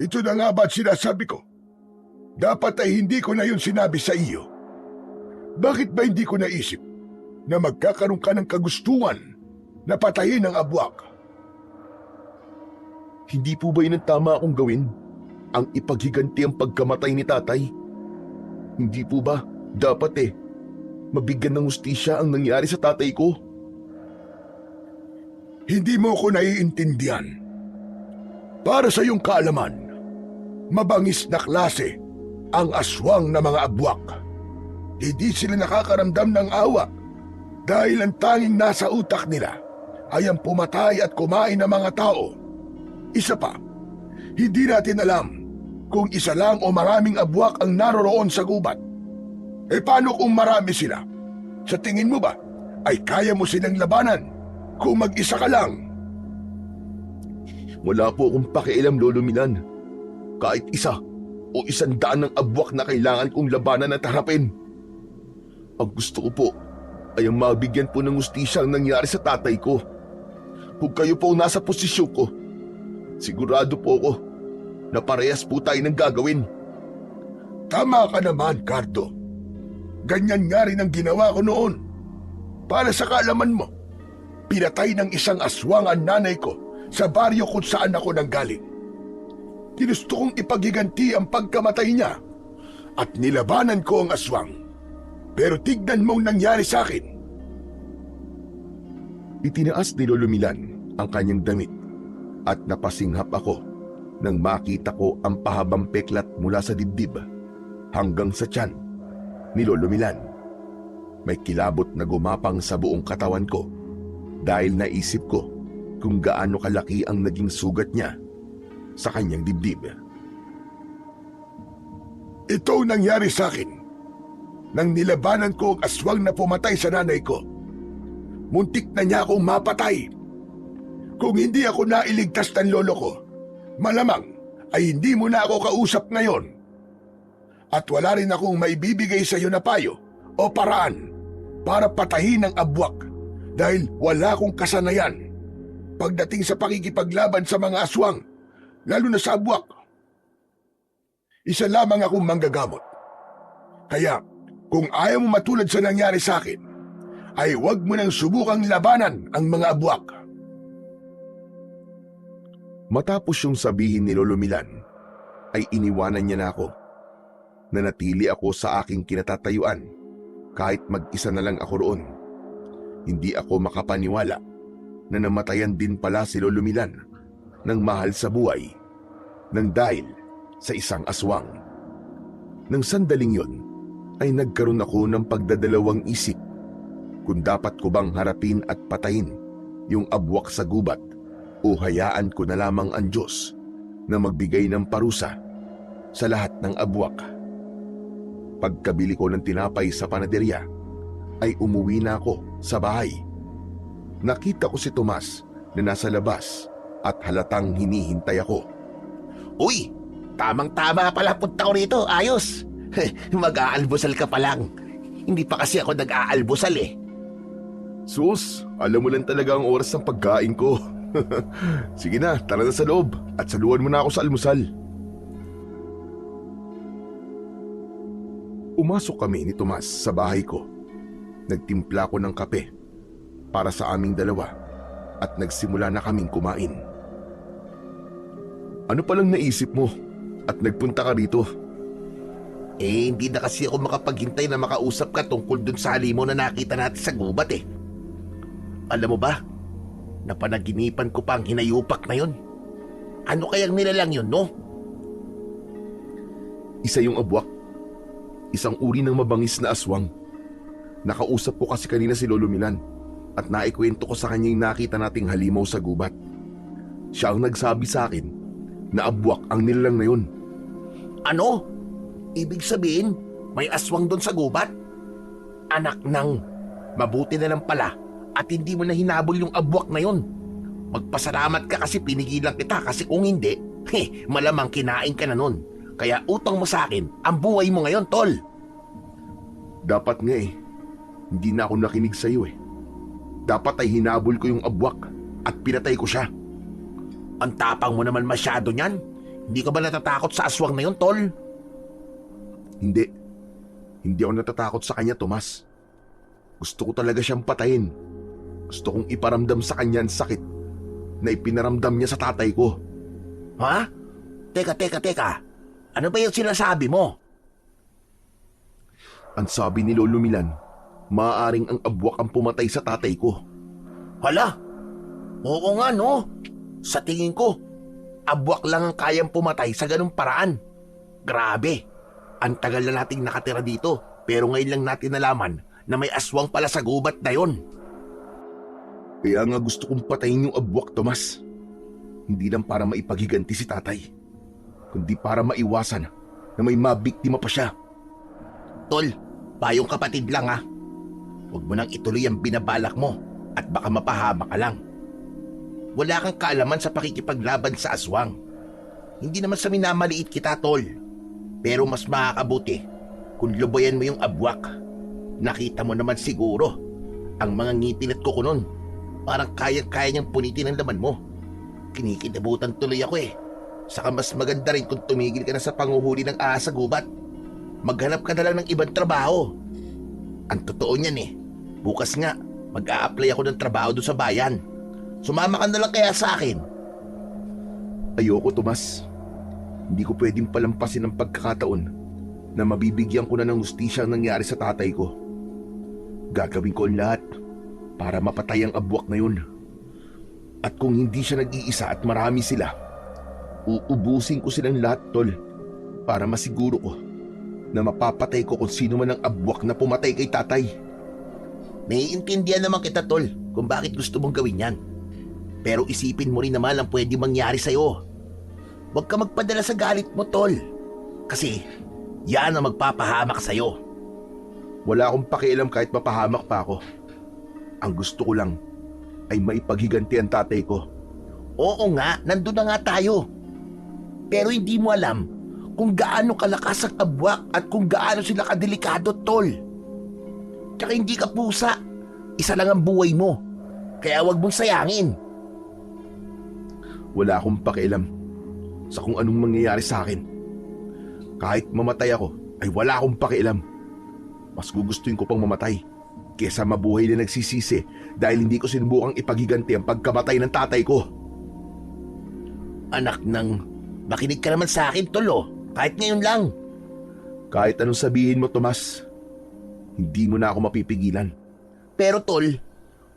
ito na nga ba't sinasabi ko? Dapat ay hindi ko na yun sinabi sa iyo. Bakit ba hindi ko naisip na magkakaroon ka ng kagustuhan na patayin ang abwak? Hindi po ba yun ang tama akong gawin? Ang ipaghiganti ang pagkamatay ni tatay? Hindi po ba dapat mabigyan ng hustisya ang nangyari sa tatay ko? Hindi mo ko naiintindihan. Para sa iyong kaalaman, mabangis na klase ang aswang na mga abwak. Hindi sila nakakaramdam ng awa dahil ang tanging nasa utak nila ay ang pumatay at kumain ng mga tao. Isa pa, hindi natin alam kung isa lang o maraming abwak ang naroroon sa gubat. Paano kung marami sila? Sa tingin mo ba ay kaya mo silang labanan kung mag-isa ka lang? Wala po akong pakialam, Lolo Milan. Kahit isa o 100 ng abwak na kailangan kong labanan at harapin. Ang gusto ko po ay ang mabigyan po ng hustisya ang nangyari sa tatay ko. Kung kayo po nasa posisyon ko, sigurado po ako na parehas po tayo ng gagawin. Tama ka naman, Cardo. Ganyan nga rin ang ginawa ko noon. Para sa kaalaman mo, pinatay ng isang aswang ang nanay ko sa baryo kung saan ako nanggaling. Ginusto kong ipaghiganti ang pagkamatay niya at nilabanan ko ang aswang. Pero tignan mong nangyari sa akin. Itinaas ni Lolo Milan ang kanyang damit at napasinghap ako nang makita ko ang pahabang peklat mula sa dibdib hanggang sa tiyan ni Lolo Milan. May kilabot na gumapang sa buong katawan ko dahil naisip ko kung gaano kalaki ang naging sugat niya sa kanyang dibdib. Ito ang nangyari sa akin nang nilabanan ko ang aswang na pumatay sa nanay ko. Muntik na niya akong mapatay. Kung hindi ako nailigtas ng lolo ko, malamang ay hindi mo na ako kausap ngayon. At wala rin akong maibibigay sa iyo na payo o paraan para patahin ang abwak dahil wala akong kasanayan pagdating sa pakikipaglaban sa mga aswang, lalo na sa abwak. Isa lamang akong manggagamot. Kaya kung ayaw mo matulad sa nangyari sa akin, ay huwag mo nang subukang labanan ang mga abwak. Matapos yung sabihin ni Lolo Milan, ay iniwanan niya na ako. Nanatili ako sa aking kinatatayuan kahit mag-isa na lang ako roon. Hindi ako makapaniwala na namatayan din pala si Lolo Milan ng mahal sa buhay nang dahil sa isang aswang. Nang sandaling yon, ay nagkaroon ako ng pagdadalawang isip kung dapat ko bang harapin at patayin yung abwak sa gubat o hayaan ko na lamang ang Diyos na magbigay ng parusa sa lahat ng abwak. Pagkabili ko ng tinapay sa panaderya, ay umuwi na ako sa bahay. Nakita ko si Tomas na nasa labas at halatang hinihintay ako. Uy, tamang-tama pala punta ko rito. Ayos. Mag-aalmusal ka pa lang. Hindi pa kasi ako nag-aalmusal eh. Sus, alam mo lang talaga ang oras ng pagkain ko. Sige na, tara na sa loob at saluhan mo na ako sa almusal. Umasok kami ni Tomas sa bahay ko. Nagtimpla ko ng kape para sa aming dalawa at nagsimula na kaming kumain. Ano palang naisip mo at nagpunta ka rito? Hindi na kasi ako makapaghintay na makausap ka tungkol dun sa halimaw na nakita natin sa gubat eh. Alam mo ba, napanaginipan ko pa ang hinayupak na yun. Ano kayang nilalang yun, no? Isa yung abwak. Isang uri ng mabangis na aswang. Nakausap ko kasi kanina si Lolo Milan at naikwento ko sa kanya yung nakita nating halimaw sa gubat. Siya ang nagsabi sa akin na abwak ang nilalang na yun. Ano? Ibig sabihin, may aswang doon sa gubat? Anak nang, mabuti na lang pala at hindi mo na hinabol yung abwak na yun. Magpasalamat ka kasi pinigilan kita kasi kung hindi, malamang kinain ka na nun. Kaya utang mo sa akin ang buhay mo ngayon, tol. Dapat nga eh. Hindi na ako nakinig sa iyo eh. Dapat ay hinabol ko yung abwak at pinatay ko siya. Ang tapang mo naman masyado niyan. Hindi ka ba natatakot sa aswang na yun, tol? Hindi. Hindi ako natatakot sa kanya, Tomas. Gusto ko talaga siyang patayin. Gusto kong iparamdam sa kanya ang sakit na ipinaramdam niya sa tatay ko. Ha? Teka. Ano ba yung sinasabi mo? Ang sabi ni Lolo Milan, maaaring ang abwak ang pumatay sa tatay ko. Hala? Oo nga, no? Sa tingin ko, abwak lang ang kayang pumatay sa ganung paraan. Grabe. Ang tagal na nating nakatira dito, pero ngayon lang natin nalaman na may aswang pala sa gubat na yon. Kaya nga gusto kong patayin yung abwak, Tomas. Hindi lang para maipaghiganti si tatay, kundi para maiwasan na may mabiktima pa siya. Tol, payong kapatid lang ha. Huwag mo nang ituloy ang binabalak mo at baka mapahama ka lang. Wala kang kaalaman sa pakikipaglaban sa aswang. Hindi naman sa minamaliit kita, tol. Pero mas makakabuti kung lubayan mo yung abwak. Nakita mo naman siguro ang mga ngipin at kuko nun. Parang kaya-kaya niyang punitin ang laman mo. Kinikilabutan tuloy ako eh. Saka mas maganda rin kung tumigil ka na sa panguhuli ng ahas sa gubat. Maghanap ka na lang ng ibang trabaho. Ang totoo niyan eh. Bukas nga, mag-a-apply ako ng trabaho doon sa bayan. Sumama ka na lang kaya sa akin. Ayoko, Tomas. Hindi ko pwedeng palampasin ang pagkakataon na mabibigyan ko na ng hustisya ang nangyari sa tatay ko. Gagawin ko ang lahat para mapatay ang abwak na yun. At kung hindi siya nag-iisa at marami sila, uubusin ko silang lahat, Tol, para masiguro ko na mapapatay ko kung sino man ang abwak na pumatay kay tatay. Naiintindihan naman kita, Tol, kung bakit gusto mong gawin yan. Pero isipin mo rin naman ang pwede mangyari sa'yo. Huwag ka magpadala sa galit mo, Tol. Kasi yan ang magpapahamak sa'yo. Wala akong pakialam kahit mapahamak pa ako. Ang gusto ko lang ay maipaghiganti ang tatay ko. Oo nga, nandun na nga tayo. Pero hindi mo alam kung gaano kalakas ang abwak at kung gaano sila kadelikado, Tol. Tsaka hindi ka pusa. Isa lang ang buhay mo. Kaya huwag mong sayangin. Wala akong pakialam sa kung anong mangyayari sa akin. Kahit mamatay ako, ay wala akong pakialam. Mas gugustuhin ko pang mamatay kesa mabuhay na nagsisisi dahil hindi ko sinubukang ipaghiganti ang pagkamatay ng tatay ko. Anak ng, makinig ka naman sa akin, Tol, oh. Kahit ngayon lang. Kahit anong sabihin mo, Tomas, hindi mo na ako mapipigilan. Pero, Tol,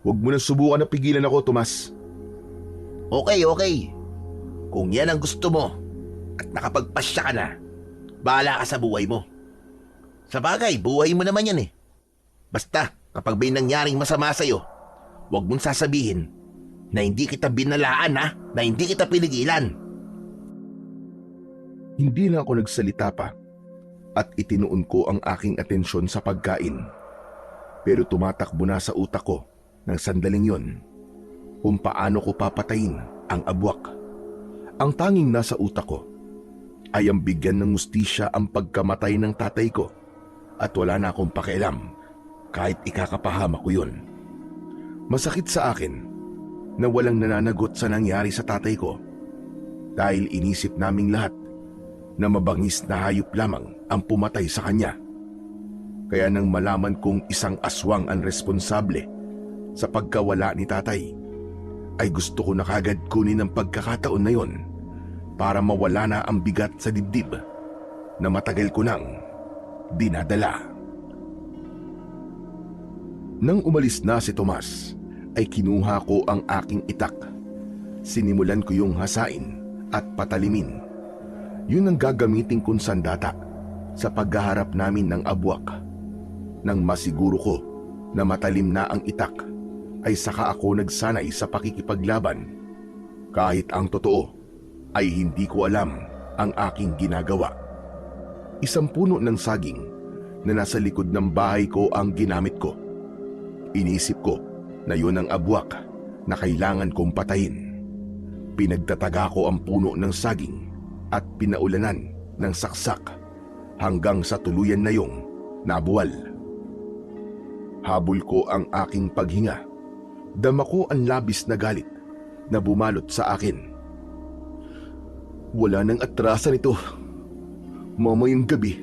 Huwag mo nang subukan na pigilan ako, Tomas. okay. Kung yan ang gusto mo at nakapagpasya ka na, bahala ka sa buhay mo. Sa bagay, buhay mo naman yan eh. Basta, kapag may nangyaring masama sa'yo, huwag mong sasabihin na hindi kita binalaan ha, na hindi kita pinigilan. Hindi na ako nagsalita pa at itinuon ko ang aking atensyon sa pagkain. Pero tumatakbo na sa utak ko ng sandaling yon kung paano ko papatayin ang abwak. Ang tanging nasa utak ko ay ang bigyan ng hustisya ang pagkamatay ng tatay ko at wala na akong pakialam kahit ikakapahama ko yun. Masakit sa akin na walang nananagot sa nangyari sa tatay ko dahil inisip naming lahat na mabangis na hayop lamang ang pumatay sa kanya. Kaya nang malaman kong isang aswang ang responsable sa pagkawala ni tatay, ay gusto ko na kagad kunin ang pagkakataon na yon para mawala na ang bigat sa dibdib na matagal ko nang dinadala. Nang umalis na si Tomas, ay kinuha ko ang aking itak. Sinimulan ko yung hasain at patalimin. Yun ang gagamitin kong sandata sa paghaharap namin ng abwak. Nang masiguro ko na matalim na ang itak, ay saka ako nagsanay sa pakikipaglaban. Kahit ang totoo ay hindi ko alam ang aking ginagawa. Isang puno ng saging na nasa likod ng bahay ko ang ginamit ko. Inisip ko na yun ang abwak na kailangan kong patayin. Pinagtataga ko ang puno ng saging at pinaulanan ng saksak hanggang sa tuluyan na yung nabuwal. Habol ko ang aking paghinga. Dama ko ang labis na galit na bumalot sa akin. Wala nang atrasan ito. Mamayang gabi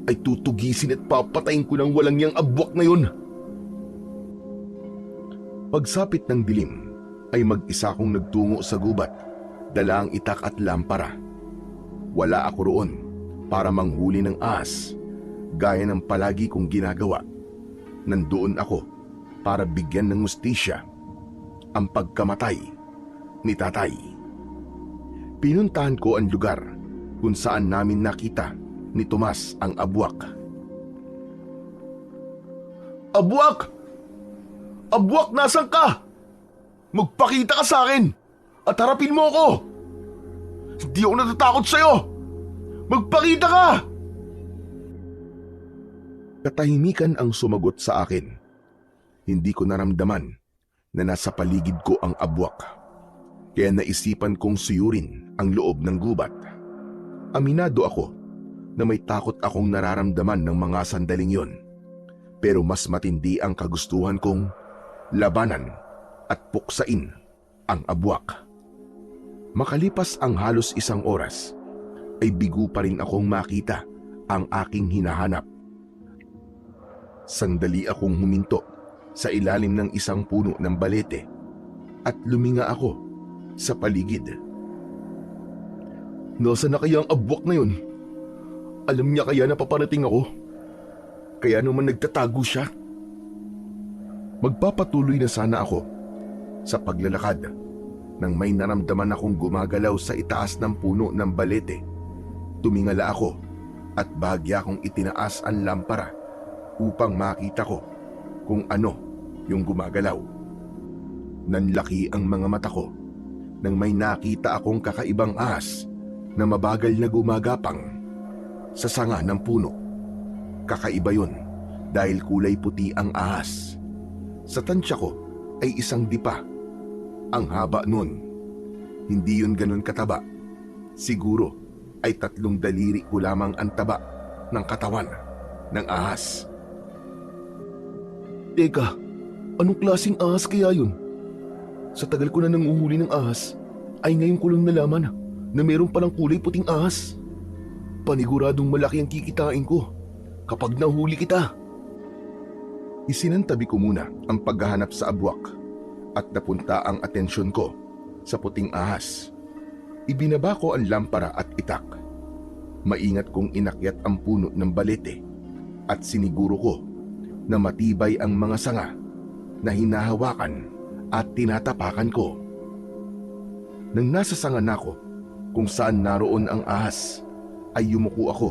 ay tutugisin at papatayin ko ng walang yang abwak na yun. Pagsapit ng dilim ay mag-isa kong nagtungo sa gubat, dala ang itak at lampara. Wala ako roon para manghuli ng ahas, gaya ng palagi kong ginagawa. Nandoon ako para bigyan ng hustisya ang pagkamatay ni tatay. Pinuntahan ko ang lugar kung saan namin nakita ni Tomas ang abwak. Abwak! Abwak, nasan ka? Magpakita ka sa akin at harapin mo ako. Hindi ako natatakot sa'yo. Magpakita ka! Katahimikan ang sumagot sa akin. Hindi ko naramdaman na nasa paligid ko ang abwak. Kaya naisipan kong suyurin ang loob ng gubat. Aminado ako na may takot akong nararamdaman ng mga sandaling yon. Pero mas matindi ang kagustuhan kong labanan at puksain ang abwak. Makalipas ang halos 1 oras, ay bigo pa rin akong makita ang aking hinahanap. Sandali akong huminto sa ilalim ng isang puno ng balete at luminga ako sa paligid. Nasaan na kaya ang abwak na yun? Alam niya kaya na paparating ako? Kaya naman nagtatago siya? Magpapatuloy na sana ako sa paglalakad nang may naramdaman akong gumagalaw sa itaas ng puno ng balete. Tumingala ako at bahagya kong itinaas ang lampara upang makita ko kung ano yung gumagalaw. Nanlaki ang mga mata ko nang may nakita akong kakaibang ahas na mabagal na gumagapang sa sanga ng puno. Kakaiba yun dahil kulay puti ang ahas. Sa tansya ko ay isang dipa. Ang haba nun. Hindi yun ganun kataba. Siguro ay 3 daliri ko lamang ang taba ng katawan ng ahas. Teka, anong klaseng ahas kaya yun? Sa tagal ko na nanguhuli ng ahas, ay ngayon ko lang nalaman na meron palang kulay puting ahas. Paniguradong malaki ang kikitain ko kapag nahuli kita. Isinantabi ko muna ang paghahanap sa abwak at napunta ang atensyon ko sa puting ahas. Ibinaba ko ang lampara at itak. Maingat kong inakyat ang puno ng balete at siniguro ko na matibay ang mga sanga na hinahawakan at tinatapakan ko. Nang nasa sanga na ako kung saan naroon ang ahas, ay yumuko ako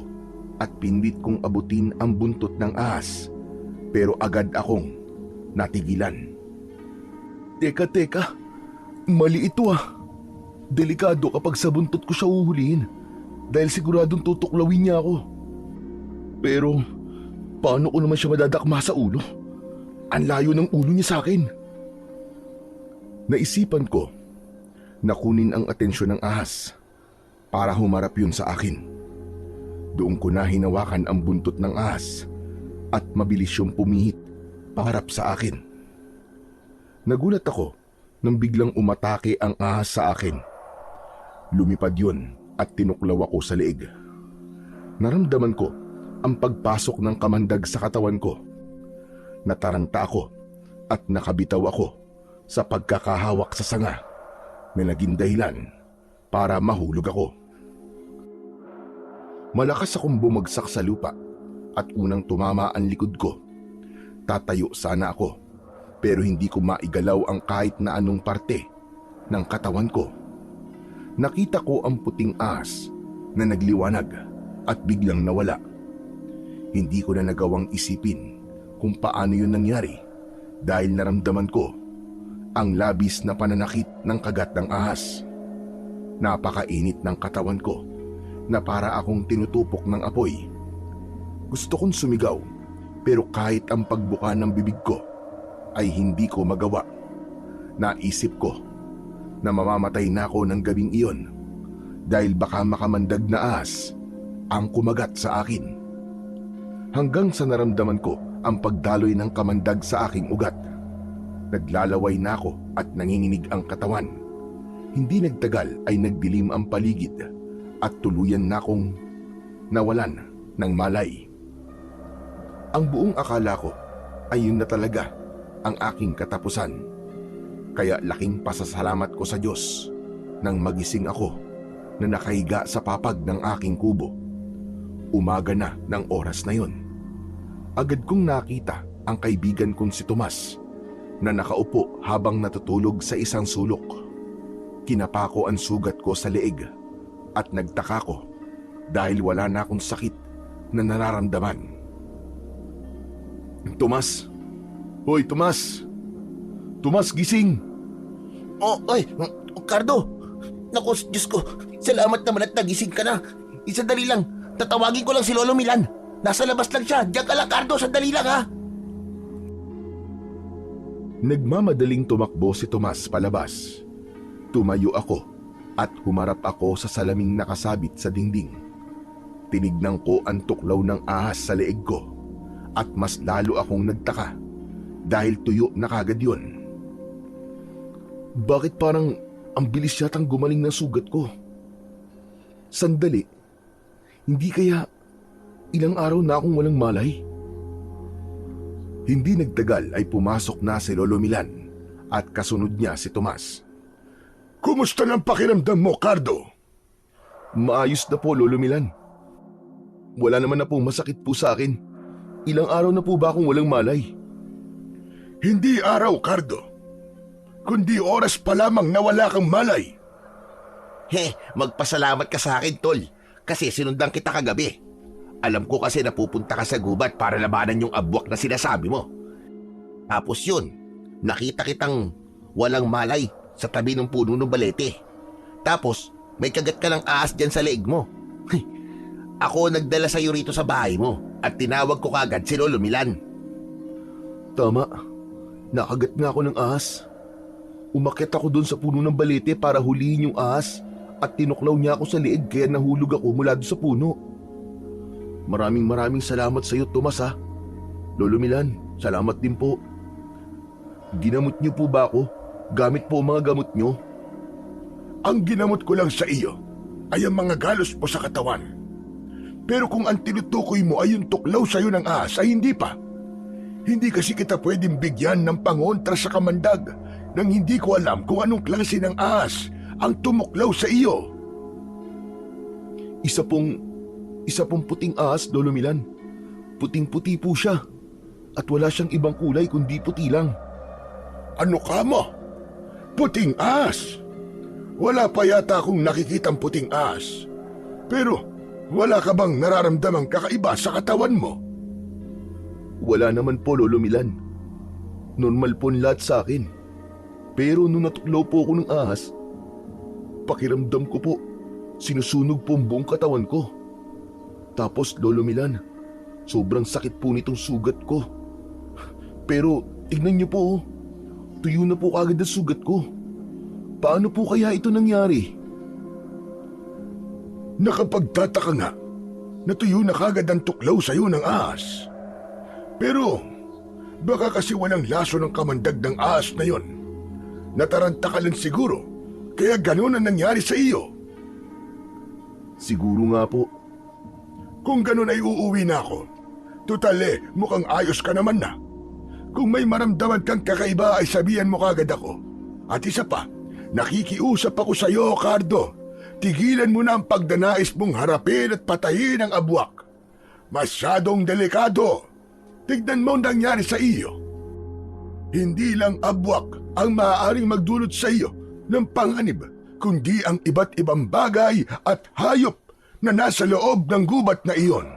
at pinlit kong abutin ang buntot ng ahas, pero agad akong natigilan. Teka, mali ito ah. Delikado kapag sa buntot ko siya uhulihin dahil siguradong tutuklawin niya ako. Pero paano ko naman siya madadakma sa ulo? Ang layo ng ulo niya sa akin. Naisipan ko na kunin ang atensyon ng ahas para humarap yun sa akin. Doon ko na hinawakan ang buntot ng ahas at mabilis yung pumihit paharap sa akin. Nagulat ako nang biglang umatake ang ahas sa akin. Lumipad yun at tinuklaw ako sa leeg. Naramdaman ko ang pagpasok ng kamandag sa katawan ko. Nataranta ako at nakabitaw ako sa pagkakahawak sa sanga na naging dahilan para mahulog ako. Malakas akong bumagsak sa lupa at unang tumama ang likod ko. Tatayo sana ako pero hindi ko maigalaw ang kahit na anong parte ng katawan ko. Nakita ko ang puting ahas na nagliwanag at biglang nawala. Hindi ko na nagawang isipin kung paano yun nangyari dahil naramdaman ko ang labis na pananakit ng kagat ng ahas. Napakainit ng katawan ko na para akong tinutupok ng apoy. Gusto kong sumigaw pero kahit ang pagbuka ng bibig ko ay hindi ko magawa. Naisip ko na mamamatay na ako ng gabing iyon dahil baka makamandag na ahas ang kumagat sa akin. Hanggang sa naramdaman ko ang pagdaloy ng kamandag sa aking ugat. Naglalaway na ako at nanginginig ang katawan. Hindi nagtagal ay nagdilim ang paligid at tuluyan na akong nawalan ng malay. Ang buong akala ko ay yun na talaga ang aking katapusan. Kaya laking pasasalamat ko sa Diyos nang magising ako na nakahiga sa papag ng aking kubo. Umaga na ng oras na yun. Agad kong nakita ang kaibigan kong si Tomas na nakaupo habang natutulog sa isang sulok. Kinapa ko ang sugat ko sa leeg at nagtaka ko dahil wala na akong sakit na nararamdaman. Tomas! Hoy, Tomas! Tomas, gising! Oh, ay, Cardo! Naku, Diyos ko, salamat naman at nagising ka na. Sandali lang, tatawagin ko lang si Lolo Milan. Nasa labas lang siya. Diyan ka lang, Cardo, sandali lang ha. Nagmamadaling tumakbo si Tomas palabas. Tumayo ako at humarap ako sa salaming nakasabit sa dingding. Tinignan ko ang tuklaw ng ahas sa leeg ko at mas lalo akong nagtaka dahil tuyo na kagad yun. Bakit parang ang bilis yatang gumaling ng sugat ko? Sandali, hindi kaya ilang araw na akong walang malay? Hindi nagtagal ay pumasok na si Lolo Milan at kasunod niya si Tomas. Kumusta ng pakiramdam mo, Cardo? Maayos na po, Lolo Milan. Wala naman na pong masakit po sa akin. Ilang araw na po ba akong walang malay? Hindi araw, Cardo. Kundi oras pa lamang na wala kang malay. Magpasalamat ka sa akin, tol. Kasi sinundan kita kagabi. Alam ko kasi napupunta ka sa gubat para labanan yung abwak na sinasabi mo. Tapos yun, nakita kitang walang malay sa tabi ng puno ng balete. Tapos, may kagat ka ng ahas dyan sa leeg mo. Ako nagdala sa'yo rito sa bahay mo at tinawag ko kagad si Lolo Milan. Tama. Nakagat nga ako ng ahas. Umakyat ako doon sa puno ng balete para huliin yung ahas at tinuklaw niya ako sa leeg kaya nahulog ako mula doon sa puno. Maraming salamat sa iyo, Tomas, ha. Lolo Milan, salamat din po. Ginamot niyo po ba ako? Gamit po ang mga gamot niyo? Ang ginamot ko lang sa iyo ay ang mga galos mo sa katawan. Pero kung ang tinutukoy mo ay yung tuklaw sa iyo ng ahas ay hindi pa. Hindi kasi kita pwedeng bigyan ng pangontra sa kamandag nang hindi ko alam kung anong klase ng ahas ang tumuklaw sa iyo. Isa pong puting ahas, Lolo Milan. Puting-puti po siya. At wala siyang ibang kulay kundi puti lang. Ano ka mo? Puting ahas? Wala pa yata akong nakikitang puting ahas. Pero wala ka bang nararamdamang kakaiba sa katawan mo? Wala naman po, Lolo Milan. Normal po ang lahat sa akin. Pero nung natuklaw po ako ng ahas, pakiramdam ko po, sinusunog po ang buong katawan ko. Tapos, Lolo Milan, sobrang sakit po nitong sugat ko. Pero tignan niyo po, tuyo na po kagad ang sugat ko. Paano po kaya ito nangyari? Nakapagtataka nga, natuyo na kagad ang tuklaw sa iyo ng ahas. Pero baka kasi walang laso ng kamandag ng ahas na yon. Nataranta ka lang siguro, kaya ganun ang nangyari sa iyo. Siguro nga po. Kung ganun ay uuwi na ako. Tutale, mukhang ayos ka naman na. Kung may maramdaman kang kakaiba ay sabihan mo kagad ako. At isa pa, nakikiusap ako sa iyo, Cardo. Tigilan mo na ang pagdanais mong harapin at patayin ang abwak. Masyadong delikado. Tignan mo ang nangyari sa iyo. Hindi lang abwak ang maaaring magdulot sa iyo ng panganib, kundi ang iba't ibang bagay at hayop na nasa loob ng gubat na iyon.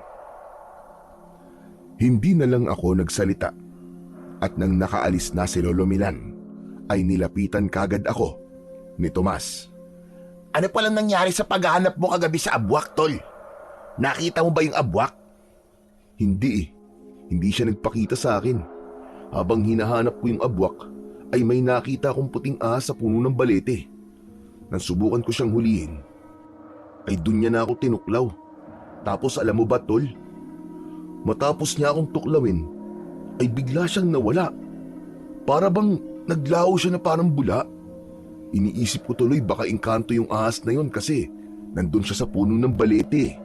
Hindi na lang ako nagsalita. At nang nakaalis na si Lolo Milan, ay nilapitan kagad ako ni Tomas. Ano palang nangyari sa paghahanap mo kagabi sa abwak, tol? Nakita mo ba yung abwak? Hindi eh. Hindi siya nagpakita sa akin. Habang hinahanap ko yung abwak, ay may nakita akong puting ahas sa puno ng balete. Nang subukan ko siyang hulihin, ay dun niya na ako tinuklaw. Tapos alam mo ba, tol? Matapos niya akong tuklawin, ay bigla siyang nawala. Para bang naglaho siya na parang bula. Iniisip ko tuloy baka engkanto yung ahas na yon kasi nandun siya sa puno ng balete.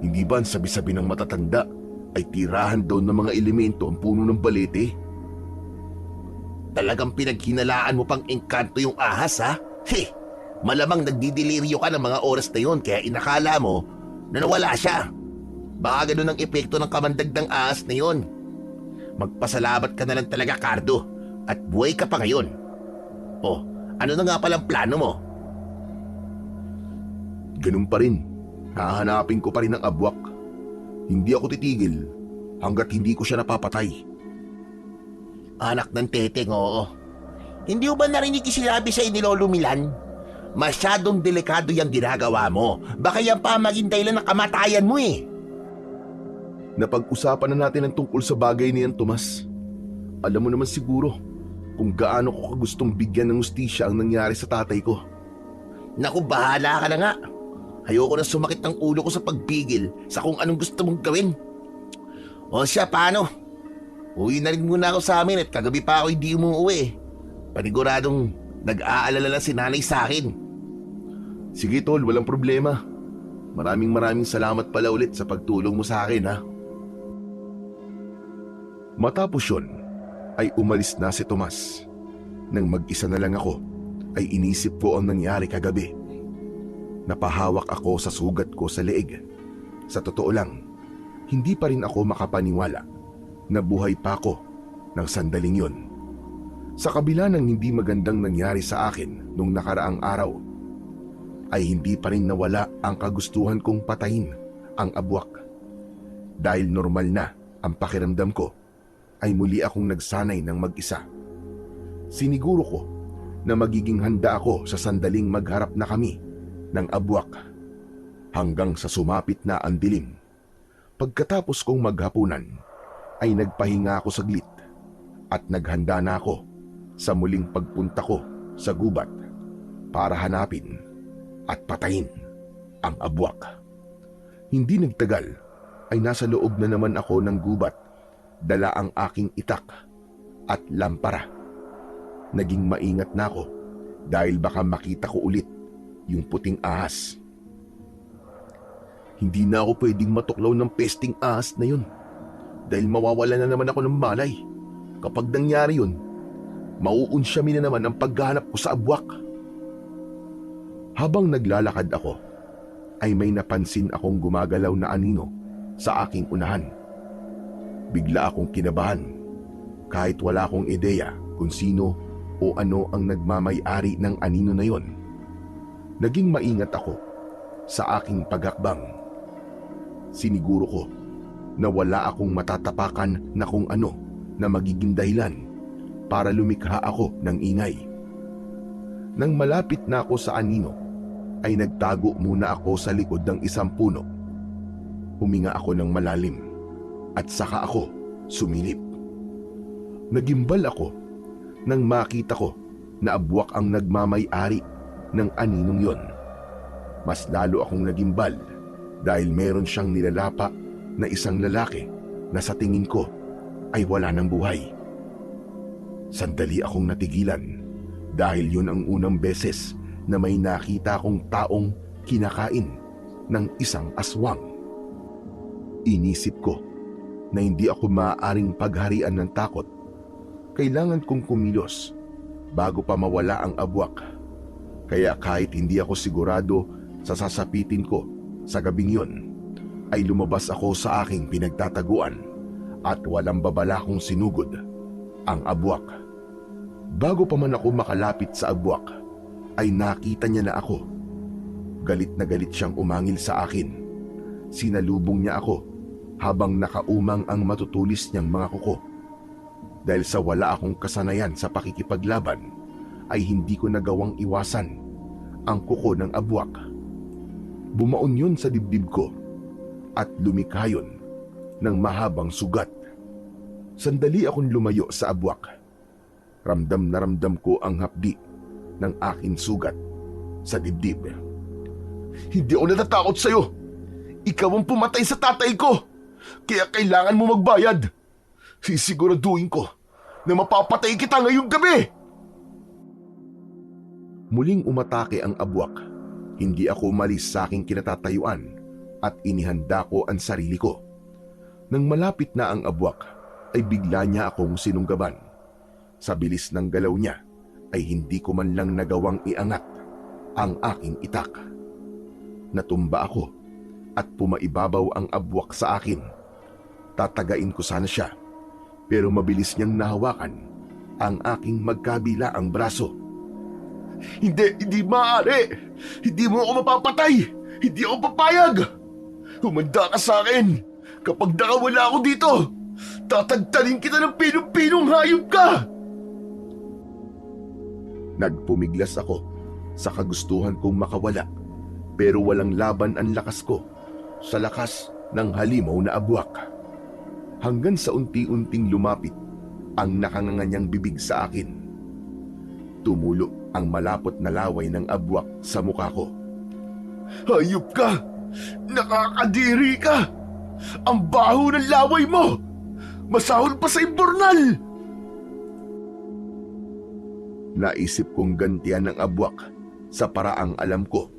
Hindi ba ang sabi-sabi ng matatanda ay tirahan daw ng mga elemento ang puno ng balete? Talagang pinaghinalaan mo pang engkanto yung ahas, ha? Malamang nagdidiliryo ka ng mga oras na yon kaya inakala mo na nawala siya. Baka ganun ang epekto ng kamandag ng ahas na yon. Magpasalamat ka na lang talaga, Cardo, at buhay ka pa ngayon. Oh, ano na nga palang plano mo? Ganun pa rin. Hahanapin ko pa rin ang abwak. Hindi ako titigil hanggat hindi ko siya napapatay. Anak ng teteng, oo. Hindi mo ba narinig sinabi sa ni Lolo Milan? Masyadong delikado yung ginagawa mo. Baka yan pa maging dahilan ng kamatayan mo eh. Napag-usapan na natin ang tungkol sa bagay niyan, Tomas. Alam mo naman siguro kung gaano ko kagustong bigyan ng hustisya ang nangyari sa tatay ko. Naku, bahala ka na nga. Ayoko na sumakit ng ulo ko sa pagpigil sa kung anong gusto mong gawin. O siya, paano? Uwi na rin muna ako sa amin at kagabi pa ako hindi umuwi. Paniguradong nag-aalala lang si nanay sa akin. Sige tol, walang problema. Maraming salamat pala ulit sa pagtulong mo sa akin, ha. Matapos yun, ay umalis na si Tomas. Nang mag-isa na lang ako, ay inisip ko ang nangyari kagabi. Napahawak ako sa sugat ko sa leeg. Sa totoo lang, hindi pa rin ako makapaniwala na buhay pa ako ng sandaling yon. Sa kabila ng hindi magandang nangyari sa akin nung nakaraang araw, ay hindi pa rin nawala ang kagustuhan kong patayin ang abwak. Dahil normal na ang pakiramdam ko, ay muli akong nagsanay ng mag-isa. Siniguro ko na magiging handa ako sa sandaling magharap na kami ng abwak hanggang sa sumapit na ang dilim. Pagkatapos kong maghapunan, ay nagpahinga ako saglit at naghanda na ako sa muling pagpunta ko sa gubat para hanapin at patayin ang abwak. Hindi nagtagal ay nasa loob na naman ako ng gubat, dala ang aking itak at lampara. Naging maingat na ako dahil baka makita ko ulit yung puting ahas. Hindi na ako pwedeng matuklaw ng pesting ahas na yun dahil mawawala na naman ako ng malay. Kapag nangyari yun, mauunsyami na naman ang paghahanap ko sa abwak. Habang naglalakad ako, ay may napansin akong gumagalaw na anino sa aking unahan. Bigla akong kinabahan kahit wala akong ideya kung sino o ano ang nagmamay-ari ng anino na yon. Naging maingat ako sa aking paghakbang. Siniguro ko na wala akong matatapakan na kung ano na magiging dahilan para lumikha ako ng ingay. Nang malapit na ako sa anino, ay nagtago muna ako sa likod ng isang puno. Huminga ako ng malalim at saka ako sumilip. Nagimbal ako nang makita ko na abwak ang nagmamay-ari ng aninong yon. Mas lalo akong nagimbal dahil meron siyang nilalapa na isang lalaki na sa tingin ko ay wala ng buhay. Sandali akong natigilan dahil yun ang unang beses na may nakita akong taong kinakain ng isang aswang. Inisip ko na hindi ako maaaring pagharian ng takot. Kailangan kong kumilos bago pa mawala ang abwak. Kaya kahit hindi ako sigurado sa sasapitin ko sa gabing yon, ay lumabas ako sa aking pinagtataguan at walang babala kong sinugod ang abwak. Bago pa man ako makalapit sa abwak, ay nakita niya na ako. Galit na galit siyang umangil sa akin. Sinalubong niya ako habang nakaumang ang matutulis niyang mga kuko. Dahil sa wala akong kasanayan sa pakikipaglaban, ay hindi ko nagawang iwasan ang kuko ng abwak. Bumaon yun sa dibdib ko at lumikha yun ng mahabang sugat. Sandali akong lumayo sa abwak. Ramdam na ramdam ko ang hapdi ng aking sugat sa dibdib. Hindi ako natatakot sa'yo. Ikaw ang pumatay sa tatay ko. Kaya kailangan mo magbayad. Sisiguraduhin ko na mapapatay kita ngayong gabi. Muling umatake ang abwak. Hindi ako umalis sa aking kinatatayuan at inihanda ko ang sarili ko. Nang malapit na ang abwak, ay bigla niya akong sinunggaban. Sa bilis ng galaw niya, ay hindi ko man lang nagawang iangat ang aking itak. Natumba ako at pumaibabaw ang abwak sa akin. Tatagain ko sana siya, pero mabilis niyang nahawakan ang aking magkabilaang braso. Hindi maaari! Hindi mo ako mapapatay! Hindi ako papayag! Humanda ka sa akin! Kapag nakawala ako dito, tatagtanin kita ng pinong-pinong hayop ka! Nagpumiglas ako sa kagustuhan kong makawala, pero walang laban ang lakas ko sa lakas ng halimaw na abwak. Hanggang sa unti-unting lumapit ang nakanganganyang bibig sa akin. Tumulo ang malapot na laway ng abwak sa mukha ko. Hayop ka! Nakakadiri ka! Ang baho ng laway mo! Masahol pa sa imbornal! Naisip kong gantian ng abwak sa paraang alam ko.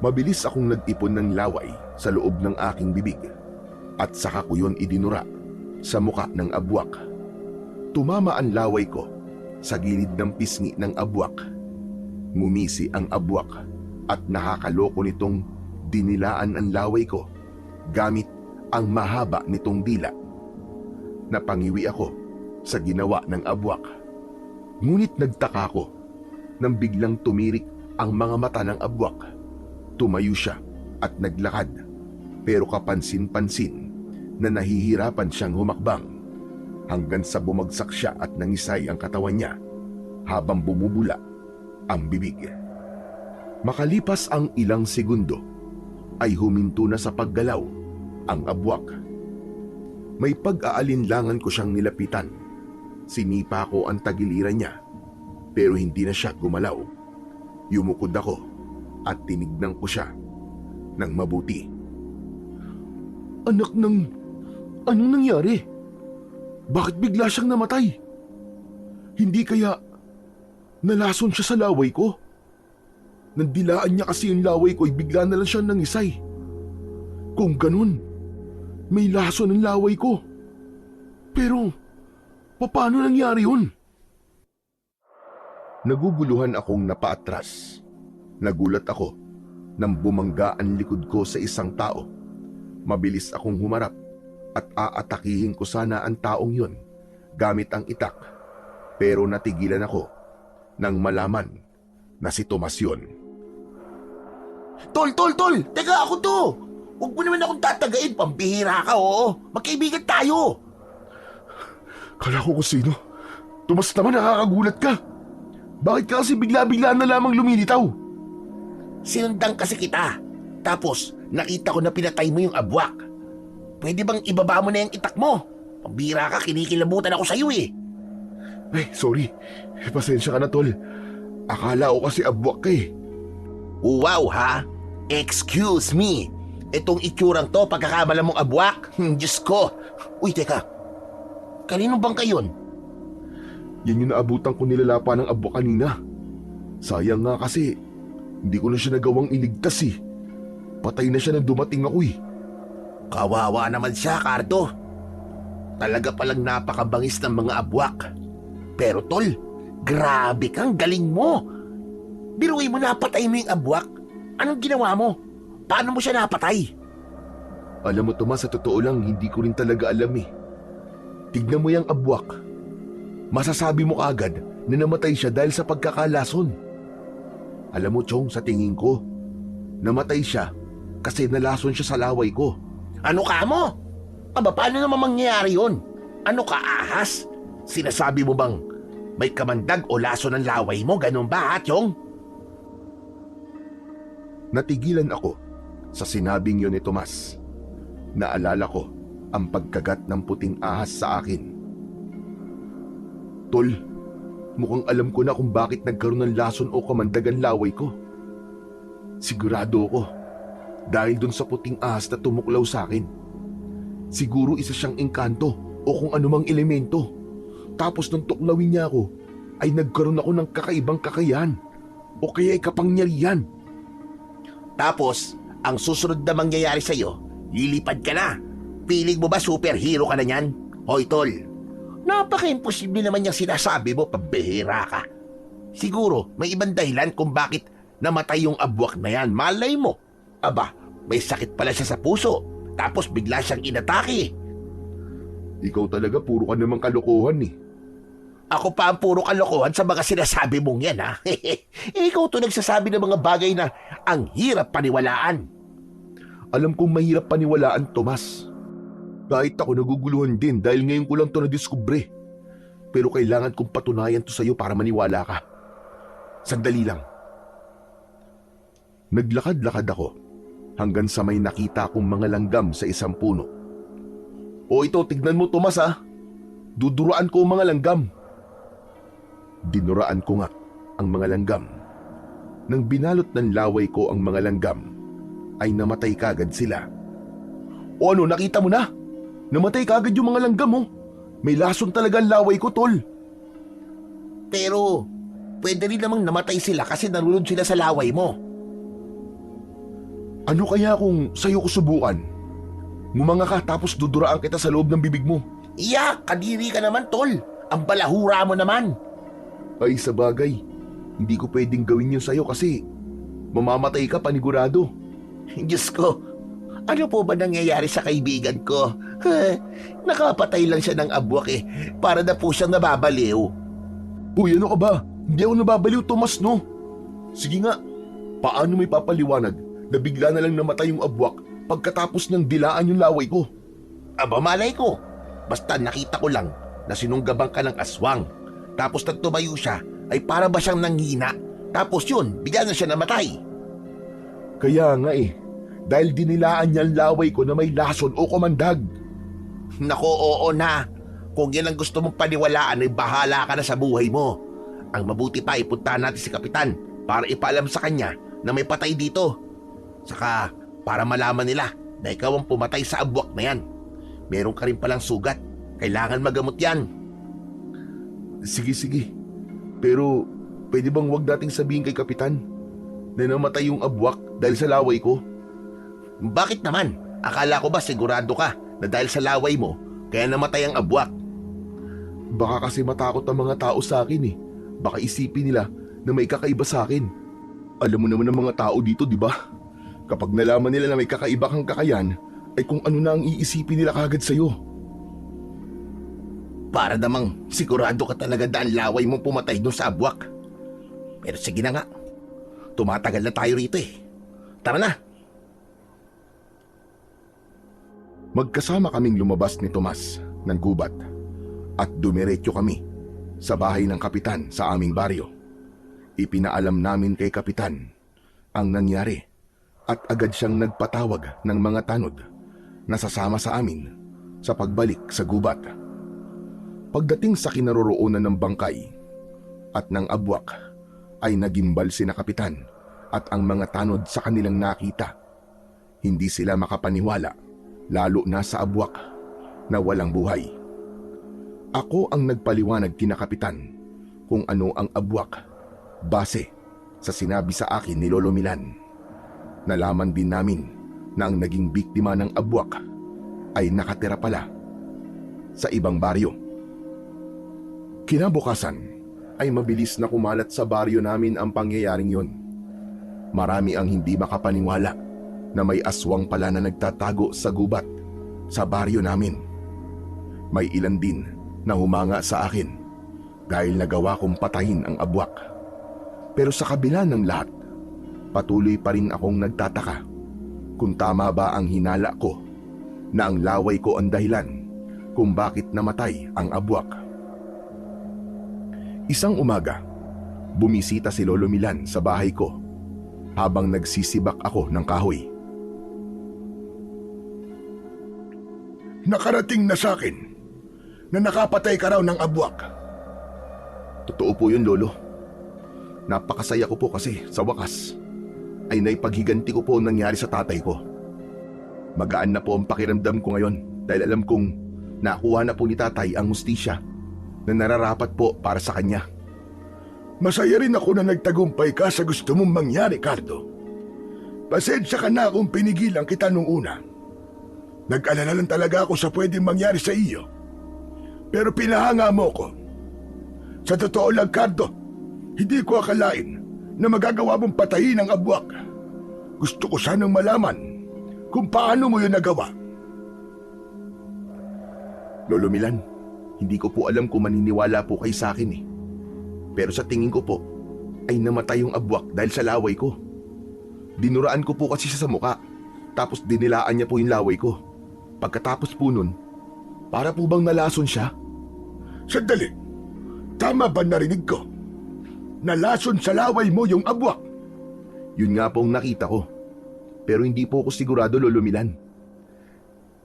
Mabilis akong nag-ipon ng laway sa loob ng aking bibig at saka ko yun idinura sa muka ng abwak. Tumama ang laway ko sa gilid ng pisngi ng abwak. Ngumisi ang abwak at nakakaloko nitong dinilaan ang laway ko gamit ang mahaba nitong dila. Napangiwi ako sa ginawa ng abwak. Ngunit nagtaka ko nang biglang tumirik ang mga mata ng abwak. Tumayo siya at naglakad, pero kapansin-pansin na nahihirapan siyang humakbang hanggang sa bumagsak siya at nangisay ang katawan niya habang bumubula ang bibig. Makalipas ang ilang segundo ay huminto na sa paggalaw ang abwak. May pag-aalinlangan ko siyang nilapitan. Sinipa ko ang tagiliran niya pero hindi na siya gumalaw. Yumukod ako at tinignan ko siya ng mabuti. Anak ng... Anong nangyari? Bakit bigla siyang namatay? Hindi kaya nalason siya sa laway ko? Nandilaan niya kasi yung laway ko ay bigla na lang siyang nangisay. Kung ganun, may lason ang laway ko. Pero, paano nangyari yun? Naguguluhan akong napaatras. Nagulat ako nang bumangga ang likod ko sa isang tao. Mabilis akong humarap at aatakihin ko sana ang taong yun gamit ang itak. Pero natigilan ako nang malaman na si Tomas yun. Tol! Teka, ako to! Huwag mo naman akong tatagain, pambihira ka, oo. Magkaibigan tayo. Kala ko kung sino. Tomas naman, nakakagulat ka. Bakit ka kasi bigla-bigla na lamang lumilitaw? Sinundan kasi kita. Tapos, nakita ko na pinatay mo yung abwak. Pwede bang ibaba mo na yung itak mo? Pambihira ka, kinikilabutan ako sa'yo eh. Ay, sorry. Pasensya ka na, tol. Akala ko kasi abwak ka eh. Wow ha? Excuse me. Itong itsurang to, pagkakamala mong abwak? Diyos ko. Uy, teka. Kanino bang kayon? Yan yung naabutan ko nilalapa ng abwak kanina. Sayang nga kasi, hindi ko na siya nagawang iligtas eh. Patay na siya nang dumating ako eh. Kawawa naman siya, Cardo. Talaga palang napakabangis ng mga abwak. Pero tol, grabe kang galing mo. Biruin mo, napatay mo yung abwak. Anong ginawa mo? Paano mo siya napatay? Alam mo, Tomas, sa totoo lang, hindi ko rin talaga alam eh. Tignan mo yung abwak. Masasabi mo agad na namatay siya dahil sa pagkakalason. Alam mo, Chong, sa tingin ko, namatay siya kasi nalason siya sa laway ko. Ano ka mo? Aba, paano naman mangyayari yun? Ano ka, ahas? Sinasabi mo bang may kamandag o laso ng laway mo? Ganun ba, ha, Chong? Natigilan ako sa sinabing yun ni Tomas. Naalala ko ang pagkagat ng puting ahas sa akin. Tol, mukhang alam ko na kung bakit nagkaroon ng lason o kamandag ang laway ko. Sigurado ko, dahil dun sa puting ahas na tumuklaw sa akin. Siguro isa siyang engkanto o kung anumang elemento. Tapos nung tuklawin niya ako, ay nagkaroon ako ng kakaibang kakayahan o kaya ay kapangyarihan. Tapos, ang susunod na mangyayari sa'yo, lilipad ka na. Piling mo ba superhero ka na niyan? Hoy, tol, napaka-imposible naman yung sinasabi mo, pambihira ka. Siguro, may ibang dahilan kung bakit namatay yung abwak na yan. Malay mo. Aba, may sakit pala siya sa puso. Tapos bigla siyang inatake. Ikaw talaga, puro ka namang kalokohan eh. Ako pa ang puro kalokohan sa mga sinasabi mong yan, ha? Ikaw to nagsasabi ng mga bagay na ang hirap paniwalaan. Alam kong mahirap paniwalaan, Tomas. Kahit ako naguguluhan din dahil ngayon ko lang to nadiskubre. Pero kailangan kong patunayan to sa'yo para maniwala ka. Sandali lang. Naglakad-lakad ako hanggang sa may nakita kong mga langgam sa isang puno. O ito, tignan mo, Tomas, ha? Duduraan ko ang mga langgam. Dinuraan ko nga ang mga langgam. Nang binalot ng laway ko ang mga langgam, ay namatay kagad sila. O ano, nakita mo na? Namatay kagad yung mga langgam, oh. May lason talaga ang laway ko, tol. Pero, pwede rin namang namatay sila kasi nalulod sila sa laway mo. Ano kaya kung sa'yo ko subukan? Ngumanga ka tapos duduraan kita sa loob ng bibig mo. Iyak, kadiri ka naman, tol. Ang balahura mo naman. Ay sa bagay, hindi ko pwedeng gawin yun sa'yo kasi mamamatay ka panigurado. Diyos ko, ano po ba nangyayari sa kaibigan ko? Nakapatay lang siya ng abwak para na po siyang nababaliw. Uy, ano ka ba? Hindi ako nababaliw, Tomas, no? Sige nga, paano may papaliwanag na bigla na lang namatay yung abwak pagkatapos ng dilaan yung laway ko? Aba malay ko, basta nakita ko lang na sinunggabang ka ng aswang. Tapos nagtumayo siya ay para ba siyang nanghina. Tapos yun, bigla na siya namatay. Kaya nga dahil dinilaan niya ang laway ko na may lason o kumandag. Nako, oo na. Kung yan ang gusto mong paniwalaan ay bahala ka na sa buhay mo. Ang mabuti pa ipuntahan natin si Kapitan para ipaalam sa kanya na may patay dito. Saka para malaman nila na ikaw ang pumatay sa abwak na yan. Meron ka rin palang sugat. Kailangan magamot yan. Sige. Pero pwede bang wag nating sabihin kay Kapitan na namatay yung abwak dahil sa laway ko? Bakit naman? Akala ko ba sigurado ka na dahil sa laway mo kaya namatay ang abwak? Baka kasi matakot ang mga tao sa akin Baka isipin nila na may kakaiba sa akin. Alam mo naman ang mga tao dito, di ba? Kapag nalaman nila na may kakaiba kang kakayan, ay kung ano na ang iisipin nila kagad sa'yo. Para namang sigurado ka talaga na ang laway mo pumatay doon sa abwak. Pero sige na nga. Tumatagal na tayo rito Tara na. Magkasama kaming lumabas ni Tomas ng gubat at dumiretso kami sa bahay ng kapitan sa aming baryo. Ipinaalam namin kay kapitan ang nangyari at agad siyang nagpatawag ng mga tanod na sasama sa amin sa pagbalik sa gubat. Pagdating sa kinaroroonan ng bangkay at ng abwak ay nagimbal sina kapitan at ang mga tanod sa kanilang nakita. Hindi sila makapaniwala, lalo na sa abwak na walang buhay. Ako ang nagpaliwanag kina kapitan kung ano ang abwak base sa sinabi sa akin ni Lolo Milan. Nalaman din namin na ang naging biktima ng abwak ay nakatira pala sa ibang baryo. Kinabukasan ay mabilis na kumalat sa baryo namin ang pangyayaring yon. Marami ang hindi makapaniwala na may aswang pala na nagtatago sa gubat sa baryo namin. May ilan din na humanga sa akin dahil nagawa kong patayin ang abwak. Pero sa kabila ng lahat, patuloy pa rin akong nagtataka kung tama ba ang hinala ko na ang laway ko ang dahilan kung bakit namatay ang abwak. Isang umaga, bumisita si Lolo Milan sa bahay ko habang nagsisibak ako ng kahoy. Nakarating na sa akin na nakapatay ka raw ng abwak. Totoo po yun, Lolo. Napakasaya ko po kasi sa wakas ay naipaghiganti ko po ang nangyari sa tatay ko. Magaan na po ang pakiramdam ko ngayon dahil alam kong nakuha na po ni tatay ang hustisya na nararapat po para sa kanya. Masaya rin ako na nagtagumpay ka sa gusto mong mangyari, Cardo. Pasensya ka na kung pinigilan kita nung una. Nag-alala lang talaga ako sa pwedeng mangyari sa iyo. Pero pinahanga mo ko. Sa totoo lang, Cardo, hindi ko akalain na magagawa mong patayin ang abwak. Gusto ko sanang malaman kung paano mo yun nagawa. Lolo Milan, hindi ko po alam kung maniniwala po kayo sa akin Pero sa tingin ko po, ay namatay yung abwak dahil sa laway ko. Dinuraan ko po kasi siya sa muka, tapos dinilaan niya po yung laway ko. Pagkatapos po nun, para po bang nalason siya? Sandali, tama ba narinig ko? Nalason sa laway mo yung abwak? Yun nga po ang nakita ko. Pero hindi po ako sigurado, Lolo Milan.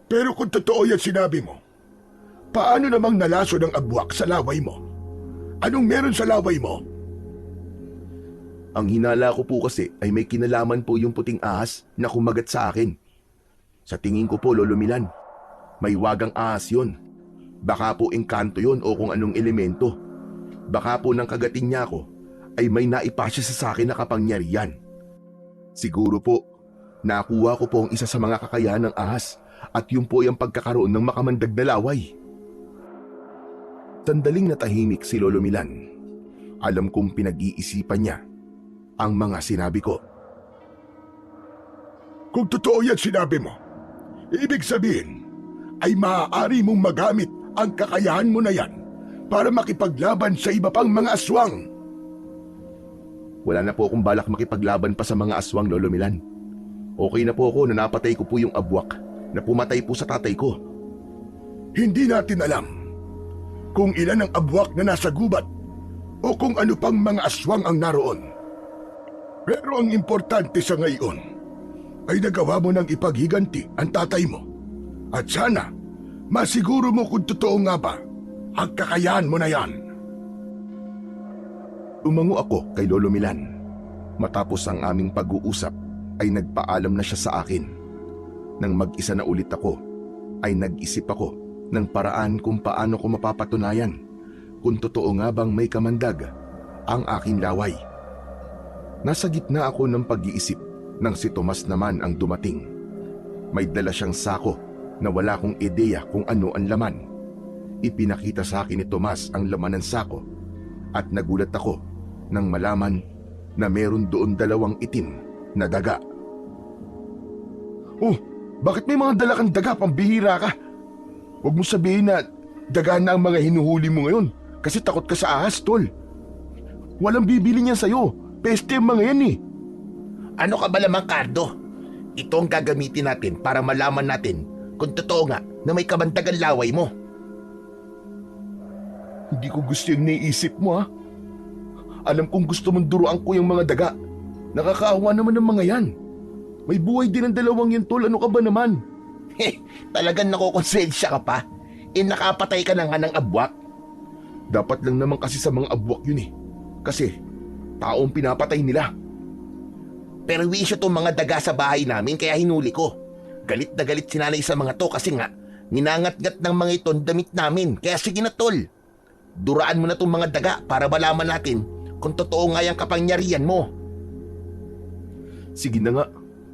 Pero kung totoo yan sinabi mo, paano namang nalason ang abwak sa laway mo? Anong meron sa laway mo? Ang hinala ko po kasi ay may kinalaman po yung puting ahas na kumagat sa akin. Sa tingin ko po, Lolo Milan, may wagang ahas yun. Baka po engkanto yun o kung anong elemento. Baka po nang kagatin niya ako ay may naipasya sa akin na kapangyarihan. Siguro po, nakuha ko po ang isa sa mga kakayahan ng ahas at yun po yung pagkakaroon ng makamandag na laway. Sandaling natahimik si Lolo Milan. Alam kong pinag-iisipan niya ang mga sinabi ko. Kung totoo yan sinabi mo, ibig sabihin ay maaari mong magamit ang kakayahan mo na yan para makipaglaban sa iba pang mga aswang. Wala na po akong balak makipaglaban pa sa mga aswang, Lolo Milan. Okay na po ako na napatay ko po yung abwak na pumatay po sa tatay ko. Hindi natin alam kung ilan ang abwak na nasa gubat o kung ano pang mga aswang ang naroon. Pero ang importante sa ngayon ay nagawa mo ng ipaghiganti ang tatay mo. At sana, masiguro mo kung totoo nga ba ang kakayahan mo na yan. Umango ako kay Lolo Milan. Matapos ang aming pag-uusap ay nagpaalam na siya sa akin. Nang mag-isa na ulit ako, ay nag-isip ako ng paraan kung paano ko mapapatunayan kung totoo nga bang may kamandag ang aking laway. Nasa gitna ako ng pag-iisip nang si Tomas naman ang dumating. May dala siyang sako na wala kong ideya kung ano ang laman. Ipinakita sa akin ni Tomas ang laman ng sako at nagulat ako nang malaman na meron doon 2 itim na daga. Oh, bakit may mga dala kang daga, pambihira ka? Huwag mo sabihin na daga na ang mga hinuhuli mo ngayon kasi takot ka sa ahas, tol. Walang bibili niyan sa'yo. Peste ang mga yan eh. Ano ka ba lamang, Cardo? Ito ang gagamitin natin para malaman natin kung totoo nga na may kabantagan laway mo. Hindi ko gusto yung naiisip mo, ha? Alam kong gusto mong duruan ko yung mga daga. Nakakaawa naman ng mga yan. May buhay din ang 2 yan, tol. Ano ka ba naman? Talagang nakokonsensya ka pa? Nakapatay ka na nga ng abwak. Dapat lang naman kasi sa mga abwak yun eh. Kasi taong pinapatay nila. Pero wisyo tong mga daga sa bahay namin kaya hinuli ko. Galit na galit si nanay sa mga to kasi nga ninangat-ngat ng mga ito ang damit namin. Kaya sige na, tol. Duraan mo na tong mga daga para malaman natin kung totoo nga yung kapangyarihan mo. Sige na nga,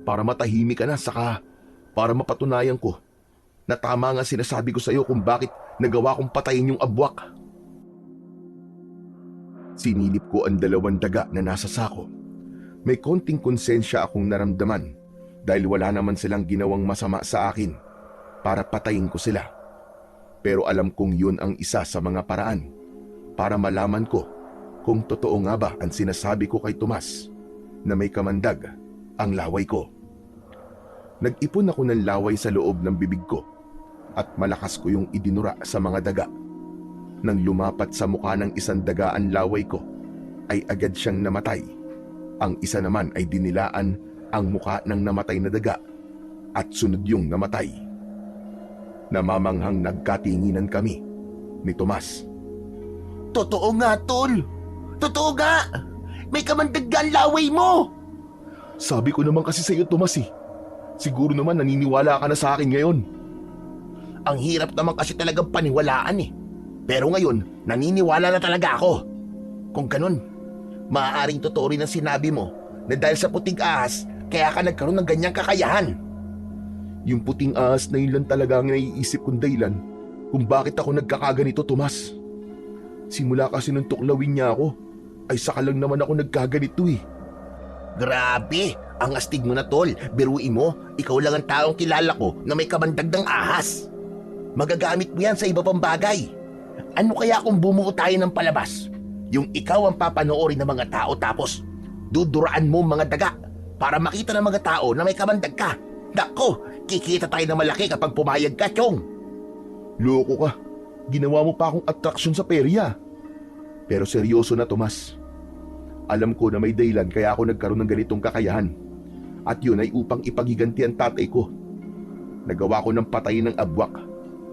para matahimik ka na, saka para mapatunayan ko na tama nga sinasabi ko sa iyo kung bakit nagawa kong patayin yung abwak. Sinilip ko ang 2 daga na nasa sako. May konting konsensya akong naramdaman dahil wala naman silang ginawang masama sa akin para patayin ko sila. Pero alam kong yun ang isa sa mga paraan para malaman ko kung totoo nga ba ang sinasabi ko kay Tomas na may kamandag ang laway ko. Nag-ipon ako ng laway sa loob ng bibig ko at malakas ko yung idinura sa mga daga. Nang lumapat sa mukha ng isang daga ang laway ko, ay agad siyang namatay. Ang isa naman ay dinilaan ang mukha ng namatay na daga at sunod yung namatay. Namamanghang nagkatinginan kami ni Tomas. Totoo nga, tol. Totoo nga. May kamandag ang laway mo. Sabi ko naman kasi sa iyo, Tomas eh. Siguro naman naniniwala ka na sa akin ngayon. Ang hirap naman kasi talagang paniwalaan eh. Pero ngayon, naniniwala na talaga ako. Kung ganun, maaaring totoo rin ang sinabi mo na dahil sa puting ahas, kaya ka nagkaroon ng ganyang kakayahan. Yung puting ahas na yun lang talaga ang naiisip kong dahilan kung bakit ako nagkakaganito, Tomas. Simula kasi nung tuklawin niya ako, ay saka lang naman ako nagkaganito eh. Grabe, ang astig mo na, tol. Biruin mo, ikaw lang ang taong kilala ko na may kamandag ng ahas. Magagamit mo yan sa iba pang bagay. Ano kaya kung bumuo tayo ng palabas? Yung ikaw ang papanoorin ng mga tao tapos duduraan mo mga daga para makita ng mga tao na may kamandag ka. Nako, kikita tayo ng malaki kapag pumayag ka, Chong. Loko ka. Ginawa mo pa akong atraksyon sa perya. Pero seryoso na, Tomas. Alam ko na may dahilan kaya ako nagkaroon ng ganitong kakayahan. At yun ay upang ipagiganti ang tatay ko. Nagawa ko ng patayin ng abwak.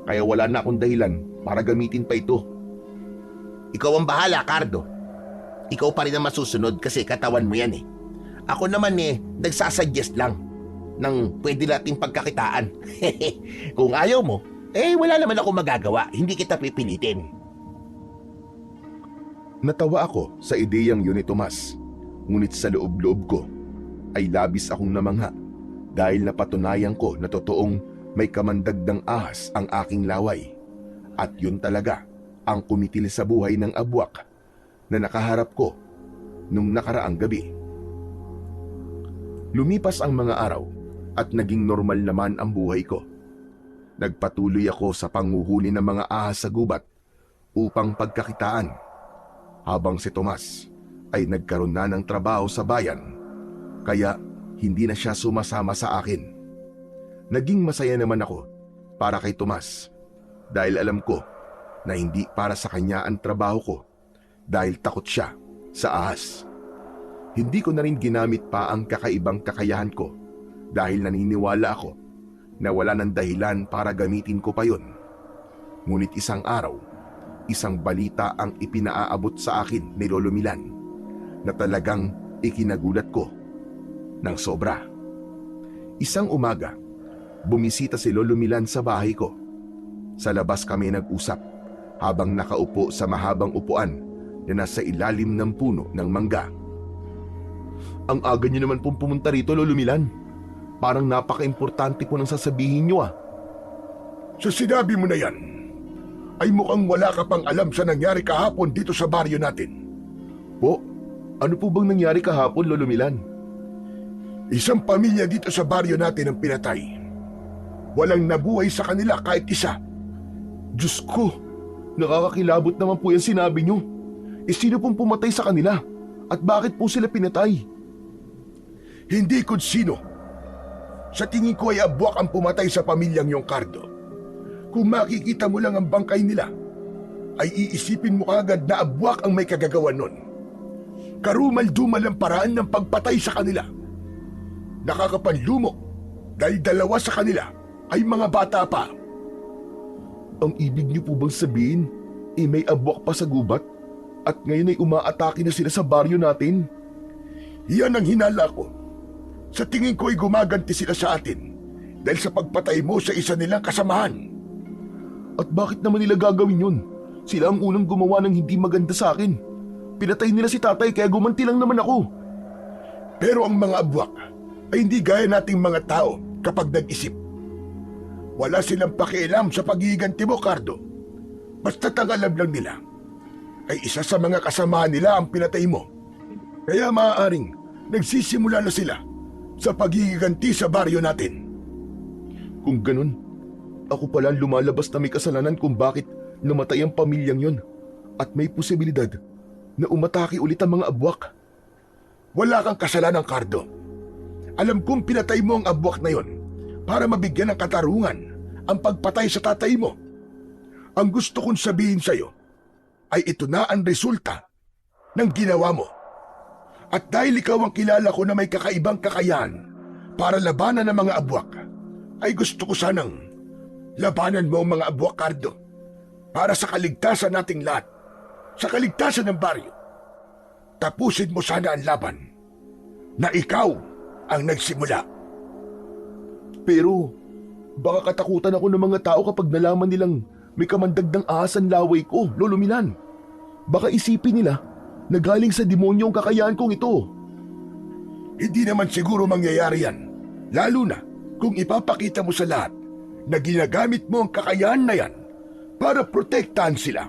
Kaya wala na akong dahilan para gamitin pa ito. Ikaw ang bahala, Cardo. Ikaw pa rin ang masusunod kasi katawan mo yan eh. Ako naman nagsasuggest lang ng pwede nating pagkakitaan. Kung ayaw mo, wala naman ako magagawa. Hindi kita pipilitin. Natawa ako sa ideyang yun ni Tomas. Ngunit sa loob-loob ko ay labis akong namangha dahil napatunayan ko na totoong may kamandag ng ahas ang aking laway. At yun talaga ang kumitil sa buhay ng abwak na nakaharap ko nung nakaraang gabi. Lumipas ang mga araw at naging normal naman ang buhay ko. Nagpatuloy ako sa panghuhuli ng mga ahas sa gubat upang pagkakitaan, habang si Tomas ay nagkaroon na ng trabaho sa bayan, kaya hindi na siya sumasama sa akin. Naging masaya naman ako para kay Tomas dahil alam ko na hindi para sa kanya ang trabaho ko dahil takot siya sa ahas. Hindi ko na rin ginamit pa ang kakaibang kakayahan ko dahil naniniwala ako na wala ng dahilan para gamitin ko pa yun. Ngunit isang araw, isang balita ang ipinaaabot sa akin ni Lolo Milan na talagang ikinagulat ko ng sobra. Isang umaga, bumisita si Lolo Milan sa bahay ko. Sa labas kami nag-usap habang nakaupo sa mahabang upuan na nasa ilalim ng puno ng mangga. Ang aga niyo naman pong pumunta rito, Lolo Milan. Parang napaka-importante po nang sasabihin niyo ah. Sa sinabi mo na yan, ay mukhang wala ka pang alam sa nangyari kahapon dito sa baryo natin. Po, ano po bang nangyari kahapon, Lolo Milan? Isang pamilya dito sa baryo natin ang pinatay. Walang nabuhay sa kanila kahit isa. Diyos ko, nakakakilabot naman po yung sinabi niyo. Sino pong pumatay sa kanila? At bakit po sila pinatay? Hindi kung sino. Sa tingin ko ay abwak ang pumatay sa pamilyang yung Cardo. Kung makikita mo lang ang bangkay nila, ay iisipin mo agad na abwak ang may kagagawan nun. Karumal-dumal ang paraan ng pagpatay sa kanila. Nakakapanlumo dahil dalawa sa kanila ay mga bata pa. Ang ibig niyo po bang sabihin, may abwak pa sa gubat at ngayon ay umaatake na sila sa baryo natin? Iyan ang hinala ko. Sa tingin ko ay gumaganti sila sa atin dahil sa pagpatay mo sa isa nilang kasamahan. At bakit naman nila gagawin yun? Sila ang unang gumawa ng hindi maganda sa akin. Pinatay nila si tatay kaya gumanti lang naman ako. Pero ang mga abwak ay hindi gaya nating mga tao kapag nag-isip. Wala silang pakialam sa paghihiganti mo, Cardo. Basta't ang alam lang nila ay isa sa mga kasamahan nila ang pinatay mo. Kaya maaaring nagsisimula na sila sa paghihiganti sa baryo natin. Kung ganun, ako pala ang lumalabas na may kasalanan kung bakit namatay ang pamilyang yon at may posibilidad na umatake ulit ang mga abwak. Wala kang kasalanan, Cardo. Alam kong pinatay mo ang abwak na yon para mabigyan ng katarungan ang pagpatay sa tatay mo. Ang gusto kong sabihin sa'yo ay ito na ang resulta ng ginawa mo. At dahil ikaw ang kilala ko na may kakaibang kakayahan para labanan ng mga abwak, ay gusto ko sanang labanan mo ang mga abwak, Cardo, para sa kaligtasan nating lahat, sa kaligtasan ng baryo. Tapusin mo sana ang laban na ikaw ang nagsimula. Pero baka katakutan ako ng mga tao kapag nalaman nilang may kamandagdang ahas ang laway ko, Lolo Milan. Baka isipin nila na galing sa demonyo ang kakayahan kong ito. Hindi naman siguro mangyayari yan, lalo na kung ipapakita mo sa lahat na ginagamit mo ang kakayahan na yan para protektahan sila.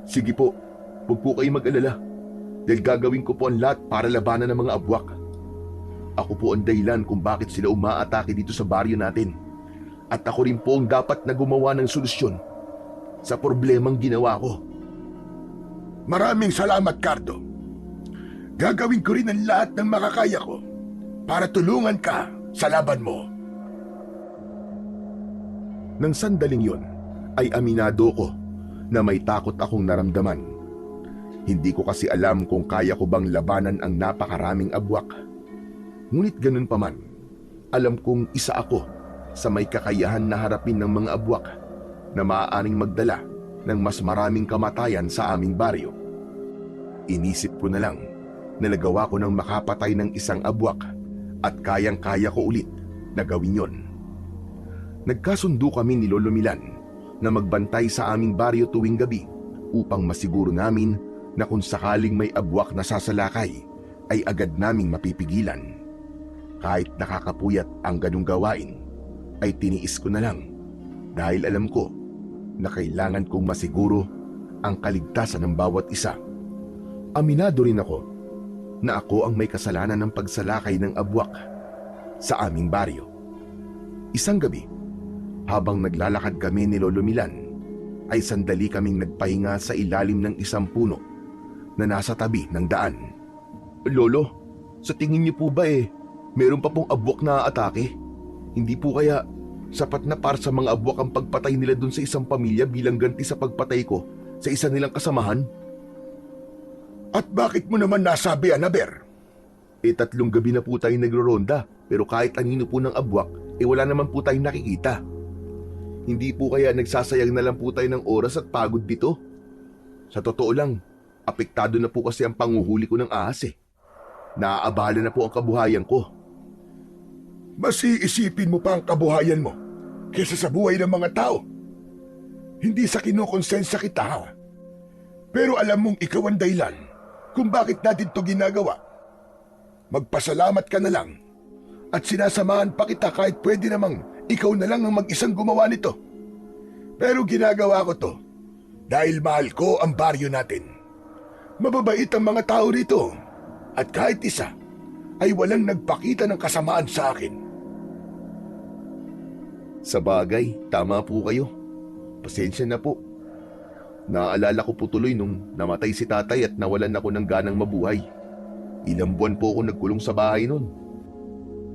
Sige po, huwag po kayo mag-alala dahil gagawin ko po ang lahat para labanan ng mga abwak. Ako po ang dahilan kung bakit sila umaatake dito sa baryo natin. At ako rin po ang dapat na gumawa ng solusyon sa problemang ginawa ko. Maraming salamat, Cardo. Gagawin ko rin ang lahat ng makakaya ko para tulungan ka sa laban mo. Nang sandaling yon, ay aminado ko na may takot akong naramdaman. Hindi ko kasi alam kung kaya ko bang labanan ang napakaraming abwak. Ngunit ganun pa man, alam kong isa ako sa may kakayahan na harapin ng mga abwak na maaaring magdala ng mas maraming kamatayan sa aming baryo. Inisip ko na lang na nagawa ko ng makapatay ng isang abwak at kayang-kaya ko ulit na gawin yon. Nagkasundo kami ni Lolo Milan na magbantay sa aming baryo tuwing gabi upang masiguro namin na kung sakaling may abwak na sasalakay ay agad naming mapipigilan. Kahit nakakapuyat ang ganung gawain, ay tiniis ko na lang dahil alam ko na kailangan kong masiguro ang kaligtasan ng bawat isa. Aminado rin ako na ako ang may kasalanan ng pagsalakay ng abwak sa aming baryo. Isang gabi, habang naglalakad kami ni Lolo Milan, ay sandali kaming nagpahinga sa ilalim ng isang puno na nasa tabi ng daan. Lolo, sa tingin niyo po ba meron pa pong abwak na atake? Hindi po kaya sapat na para sa mga abwak ang pagpatay nila dun sa isang pamilya bilang ganti sa pagpatay ko sa isa nilang kasamahan? At bakit mo naman nasabi, Aber? 3 gabi na po tayong nagro-ronda, pero kahit anino po ng abwak, wala naman po tayong nakikita. Hindi po kaya nagsasayang na lang po tayo ng oras at pagod dito? Sa totoo lang, apektado na po kasi ang panguhuli ko ng ahas Naaabala na po ang kabuhayan ko. Mas iisipin mo pa ang kabuhayan mo kaysa sa buhay ng mga tao. Hindi sa kinukonsensya kita ha. Pero alam mong ikaw ang dahilan kung bakit natin to ginagawa. Magpasalamat ka na lang at sinasamahan pa kita kahit pwede namang ikaw na lang ang mag-isang gumawa nito. Pero ginagawa ko to dahil mahal ko ang baryo natin. Mababait ang mga tao rito at kahit isa ay walang nagpakita ng kasamaan sa akin. Sa bagay, tama po kayo. Pasensya na po. Naaalala ko po tuloy nung namatay si tatay at nawalan ako ng ganang mabuhay. Ilang buwan po ako nagkulong sa bahay nun.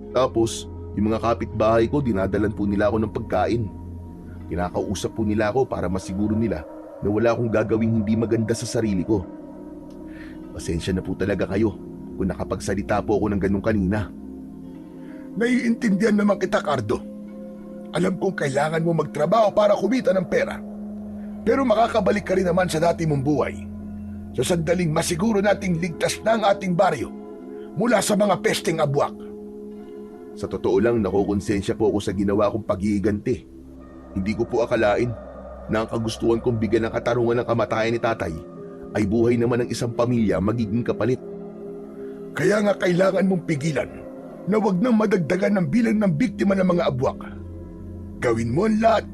Tapos, yung mga kapitbahay ko, dinadalan po nila ako ng pagkain. Kinakausap po nila ako para masiguro nila na wala akong gagawing hindi maganda sa sarili ko. Pasensya na po talaga kayo kung nakapagsalita po ako ng ganun kanina. Naiintindihan naman kita, Cardo. Alam kong kailangan mo magtrabaho para kumita ng pera. Pero makakabalik ka rin naman sa dati mong buhay. Sa sandaling masiguro nating ligtas na ang ating baryo mula sa mga pesteng abwak. Sa totoo lang, nakukonsensya po ako sa ginawa kong pag-iiganti. Hindi ko po akalain na ang kagustuhan kong bigyan ng katarungan ng kamatayan ni tatay ay buhay naman ng isang pamilya magiging kapalit. Kaya nga kailangan mong pigilan na wag nang madagdagan ng bilang ng biktima ng mga abwak. Gawin mo ang lahat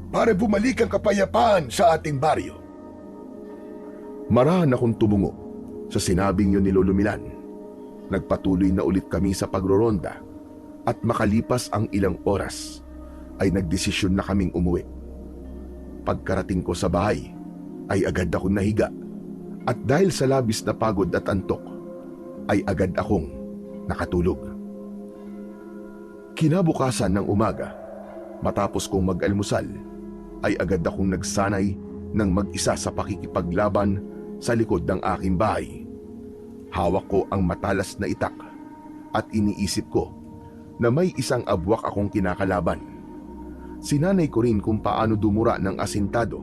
para bumalik ang kapayapaan sa ating baryo. Marahan akong tumungo sa sinabing yun ni Lolo Milan. Nagpatuloy na ulit kami sa pagroronda at makalipas ang ilang oras ay nagdesisyon na kaming umuwi. Pagkarating ko sa bahay ay agad akong nahiga at dahil sa labis na pagod at antok ay agad akong nakatulog. Kinabukasan ng umaga, matapos kong mag-almusal, ay agad akong nagsanay ng mag-isa sa pakikipaglaban sa likod ng aking bahay. Hawak ko ang matalas na itak at iniisip ko na may isang abwak akong kinakalaban. Sinanay ko rin kung paano dumura ng asintado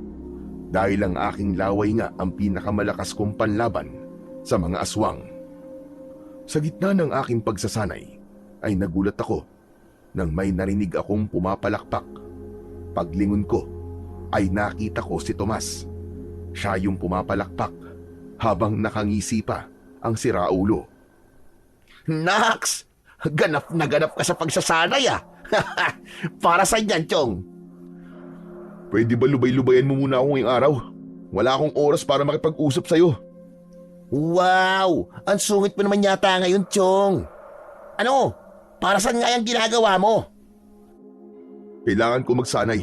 dahil ang aking laway nga ang pinakamalakas kong panlaban sa mga aswang. Sa gitna ng aking pagsasanay ay nagulat ako nang may narinig akong pumapalakpak. Paglingon ko ay nakita ko si Tomas. Siya yung pumapalakpak habang nakangisi pa ang siraulo. Nax! Ganap na ganap ka sa pagsasanay Para saan yan, Chong? Pwede ba lubay-lubayan mo muna ako ngayong araw? Wala akong oras para makipag-usap sa'yo. Wow! Ang sungit mo naman yata ngayon, Chong. Ano? Para saan nga yung ginagawa mo? Kailangan ko magsanay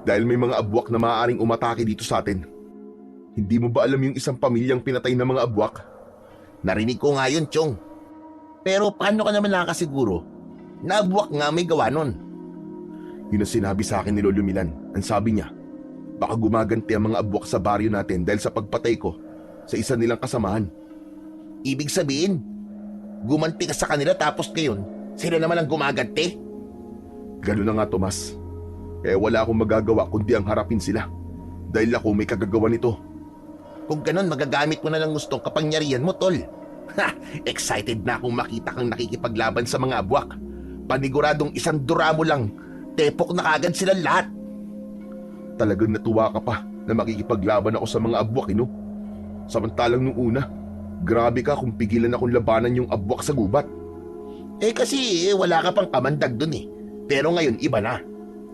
dahil may mga abwak na maaaring umatake dito sa atin. Hindi mo ba alam yung isang pamilyang pinatay ng mga abwak? Narinig ko nga yun, Chong. Pero paano ka naman nakasiguro na abwak nga may gawa nun? Yun ang sinabi sa akin ni Lolo Milan. Ang sabi niya, baka gumaganti ang mga abwak sa baryo natin dahil sa pagpatay ko sa isa nilang kasamahan. Ibig sabihin, gumanti ka sa kanila tapos ngayon, sila naman ang gumaganti? Ganun na nga, Tomas. Kaya wala akong magagawa kundi ang harapin sila dahil ako may kagagawa nito. Kung ganun, magagamit mo na ng gustong kapangyarihan mo, Tol. Excited na akong makita kang nakikipaglaban sa mga abwak. Paniguradong isang duramo lang, tepok na kagad silang lahat. Talagang natuwa ka pa na makikipaglaban ako sa mga abwak, no? Samantalang nung una, grabe ka kung pigilan akong labanan yung abwak sa gubat. Kasi wala ka pang kamandag dun. Pero ngayon iba na.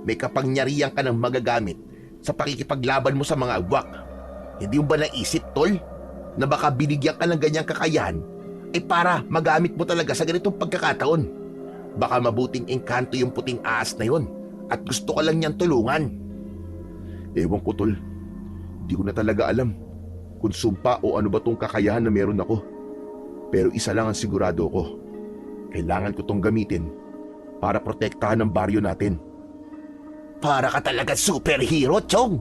May kapangyarihan ka ng magagamit sa pakikipaglaban mo sa mga agwak. Hindi mo ba naisip, tol, na baka binigyan ka ng ganyang kakayahan ay para magamit mo talaga sa ganitong pagkakataon? Baka mabuting engkanto yung puting ahas na yon at gusto ka lang niyang tulungan. Ewan ko, tol. Di ko na talaga alam kung sumpa o ano ba tong kakayahan na meron ako. Pero isa lang ang sigurado ko. Kailangan ko tong gamitin para protektahan ang baryo natin. Para ka talaga superhero, Chong.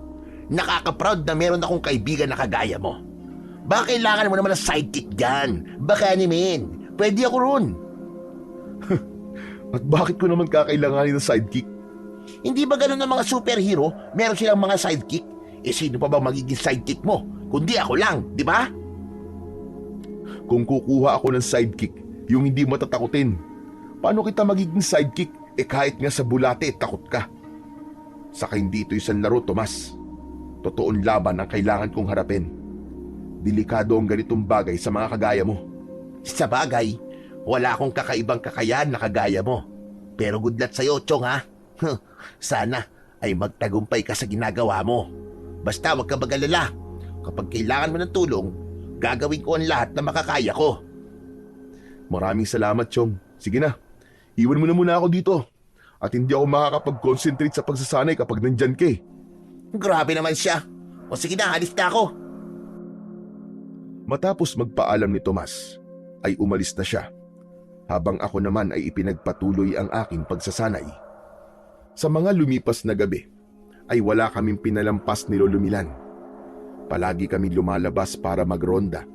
Nakaka-proud na meron akong kaibigan na kagaya mo. Baka kailangan mo naman ng sidekick dyan. Baka naman, pwede ako ron. At bakit ko naman kakailanganin ng sidekick? Hindi ba ganun ng mga superhero? Meron silang mga sidekick. Eh sino pa ba magiging sidekick mo? Kundi ako lang, di ba? Kung kukuha ako ng sidekick, yung hindi matatakutin, paano kita magiging sidekick kahit nga sa bulate takot ka? Saka hindi ito isang laro, Tomas. Totoong laban ang kailangan kong harapin. Delikado ang ganitong bagay sa mga kagaya mo. Sa bagay, wala akong kakaibang kakayahan na kagaya mo. Pero good luck sa'yo, Chong, ha? Sana ay magtagumpay ka sa ginagawa mo. Basta wag ka mag-alala. Kapag kailangan mo ng tulong, gagawin ko ang lahat na makakaya ko. Maraming salamat, Chong. Sige na, iwan mo na muna ako dito. At hindi ako makakapag-concentrate sa pagsasanay kapag nandyan ka eh. Grabe naman siya. O sige na, alis na ako. Matapos magpaalam ni Tomas, ay umalis na siya. Habang ako naman ay ipinagpatuloy ang aking pagsasanay. Sa mga lumipas na gabi, ay wala kaming pinalampas ni Lolo Milan. Palagi kami lumalabas para magronda.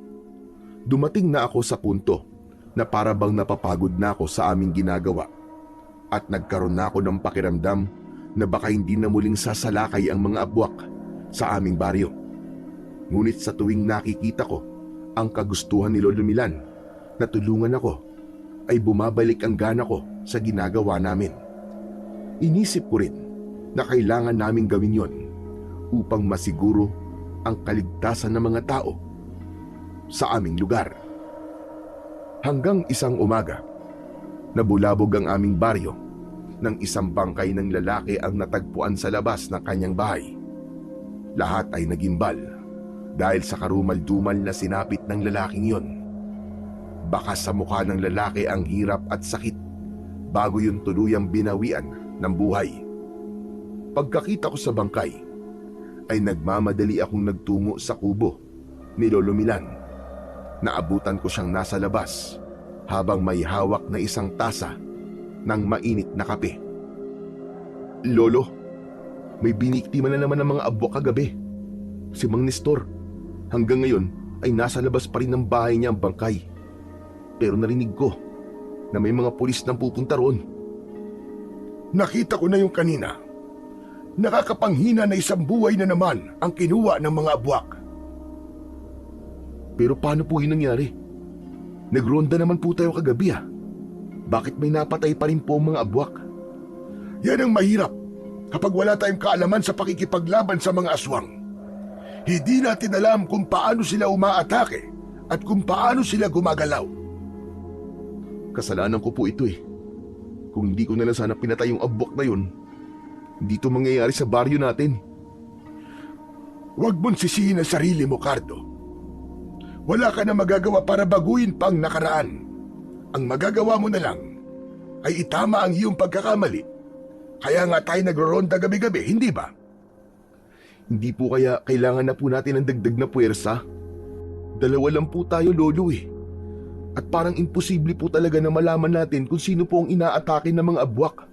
Dumating na ako sa punto na para bang napapagod na ako sa aming ginagawa at nagkaroon na ako ng pakiramdam na baka hindi na muling sasalakay ang mga abwak sa aming baryo. Ngunit sa tuwing nakikita ko ang kagustuhan ni Lolo Milan na tulungan ako, ay bumabalik ang gana ko sa ginagawa namin. Inisip ko rin na kailangan naming gawin yon upang masiguro ang kaligtasan ng mga tao sa aming lugar. Hanggang isang umaga, nabulabog ang aming baryo nang isang bangkay ng lalaki ang natagpuan sa labas ng kanyang bahay. Lahat ay nagimbal dahil sa karumal-dumal na sinapit ng lalaking yon. Baka sa mukha ng lalaki ang hirap at sakit bago yun tuluyang binawian ng buhay. Pagkakita ko sa bangkay, ay nagmamadali akong nagtungo sa kubo ni Lolo Milan. Naabutan ko siyang nasa labas habang may hawak na isang tasa ng mainit na kape. Lolo, may biniktima na naman ng mga abwak kagabi. Si Mang Nestor, hanggang ngayon ay nasa labas pa rin ng bahay niya ang bangkay. Pero narinig ko na may mga pulis nang pupunta roon. Nakita ko na yung kanina. Nakakapanghina na isang buhay na naman ang kinuha ng mga abwak. Pero paano po yun nangyari? Nagronda naman po tayo kagabi ah. Bakit may napatay pa rin po ang mga abwak? Yan ang mahirap kapag wala tayong kaalaman sa pakikipaglaban sa mga aswang. Hindi natin alam kung paano sila umaatake at kung paano sila gumagalaw. Kasalanan ko po ito eh. Kung hindi ko na lang sana pinatay yung abwak na yun, hindi ito mangyayari sa baryo natin. Huwag mong sisihin ang sarili mo, Cardo. Wala ka na magagawa para baguhin pang nakaraan. Ang magagawa mo na lang ay itama ang iyong pagkakamali. Kaya nga tayo nagro-ronda gabi-gabi, hindi ba? Hindi po kaya kailangan na po natin ng dagdag na puwersa? Dalawa lang po tayo, Lolo eh. At parang imposible po talaga na malaman natin kung sino po ang inaatake ng mga abwak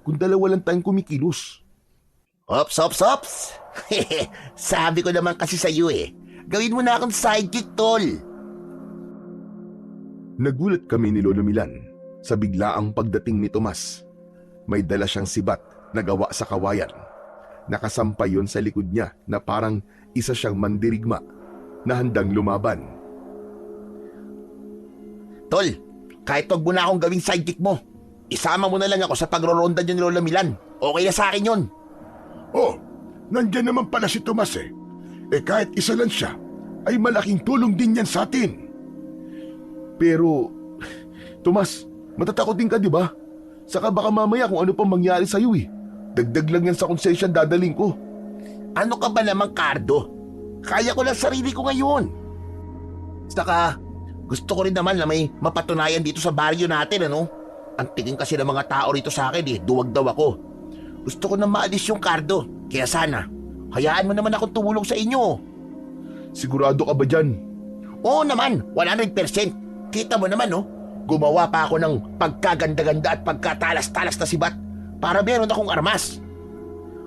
kung dalawa lang tayong kumikilos. Ops, ops, ops! Sabi ko naman kasi sa iyo eh. Gawin mo na akong sidekick, tol. Nagulat kami ni Lolo Milan sa biglaang pagdating ni Tomas. May dala siyang sibat na gawa sa kawayan. Nakasampay yon sa likod niya na parang isa siyang mandirigma na handang lumaban. Tol, kahit wag mo na akong gawing sidekick mo, isama mo na lang ako sa pagro-ronda niyo ni Lola Milan. Okay na sa akin yun. Oh, nandyan naman pala si Tomas eh. Kahit isa lang siya, ay malaking tulong din yan sa atin. Pero, Tomas, matatakotin ka di ba? Saka baka mamaya kung ano pang mangyari sa'yo eh. Dagdag lang yan sa konsensya dadaling ko. Ano ka ba naman, Cardo? Kaya ko lang sarili ko ngayon. Saka, gusto ko rin naman na may mapatunayan dito sa baryo natin, ano? Ang tingin kasi ng mga tao rito sa akin, duwag daw ako. Gusto ko na maalis yung Cardo. Kaya sana, hayaan mo naman akong tumulong sa inyo. Sigurado ka ba dyan? Oo naman, 100%. Kita mo naman, no? Gumawa pa ako ng pagkaganda-ganda at pagkatalas-talas na sibat para meron akong armas.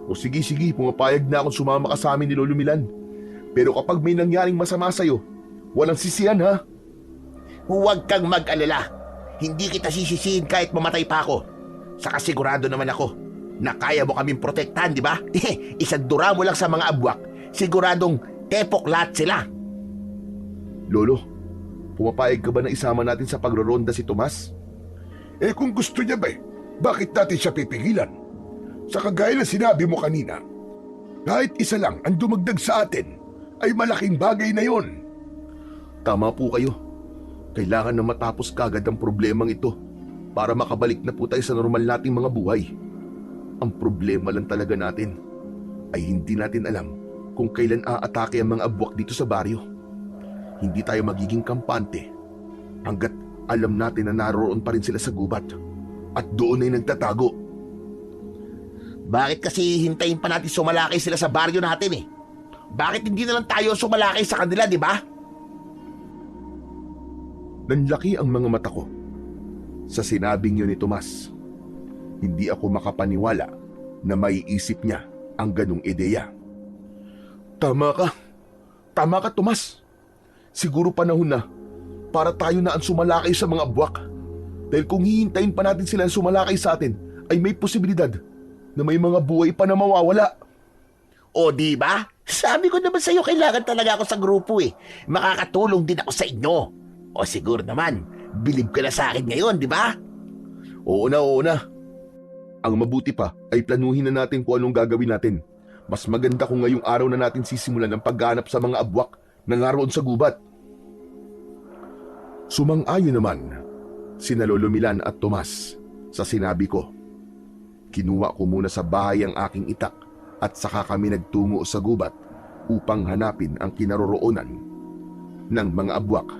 O sige, pumapayag na akong sumama ka sa amin ni Lolo Milan. Pero kapag may nangyaring masama sa'yo, walang sisihan ha. Huwag kang mag-alala. Hindi kita sisisihin kahit mamatay pa ako. Saka sigurado naman ako na kaya mo kaming protektahan, di ba? Isang dura mo lang sa mga abwak, siguradong tepok lahat sila. Lolo, pumapayag ka ba na isama natin sa pagroronda si Tomas? Kung gusto niya ba bakit natin siya pipigilan? Sa kagaya na sinabi mo kanina, kahit isa lang ang dumagdag sa atin, ay malaking bagay na yon. Tama po kayo. Kailangan na matapos kagad ang problemang ito para makabalik na po tayo sa normal nating mga buhay. Ang problema lang talaga natin ay hindi natin alam kung kailan aatake ang mga abwak dito sa baryo. Hindi tayo magiging kampante hanggat alam natin na naroon pa rin sila sa gubat at doon ay nagtatago. Bakit kasi hintayin pa natin sumalakay sila sa baryo natin Bakit hindi na lang tayo sumalakay sa kanila, di ba? Nanlaki ang mga mata ko sa sinabing yun ni Tomas. Hindi ako makapaniwala na maiisip niya ang ganong ideya. Tama ka Tomas. Siguro panahon na para tayo na ang sumalakay sa mga abwak. Dahil kung hihintayin pa natin sila sumalakay sa atin, ay may posibilidad na may mga buhay pa na mawawala. O di ba? Sabi ko naman sa'yo, kailangan talaga ako sa grupo Makakatulong din ako sa inyo. O siguro naman, bilib ka na sa akin ngayon, di ba? Oo na. Ang mabuti pa ay planuhin na natin kung anong gagawin natin. Mas maganda kung ngayong araw na natin sisimulan ang pagganap sa mga abwak na naroon sa gubat. Sumang-ayon naman sina Lolo Milan at Tomas sa sinabi ko. Kinuha ko muna sa bahay ang aking itak at saka kami nagtungo sa gubat upang hanapin ang kinaroroonan ng mga abwak.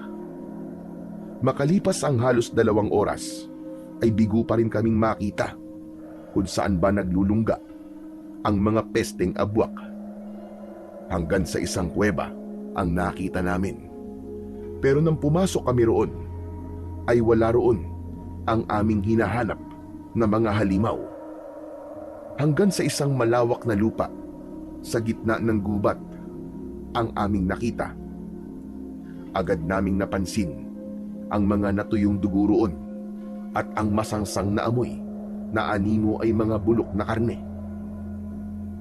Makalipas ang halos 2 oras, ay bigo pa rin kaming makita kung saan ba naglulungga ang mga pesteng abwak. Hanggang sa isang kuweba ang nakita namin. Pero nang pumasok kami roon, ay wala roon ang aming hinahanap na mga halimaw. Hanggang sa isang malawak na lupa sa gitna ng gubat ang aming nakita. Agad naming napansin ang mga natuyong dugo roon at ang masangsang na amoy na animo ay mga bulok na karne.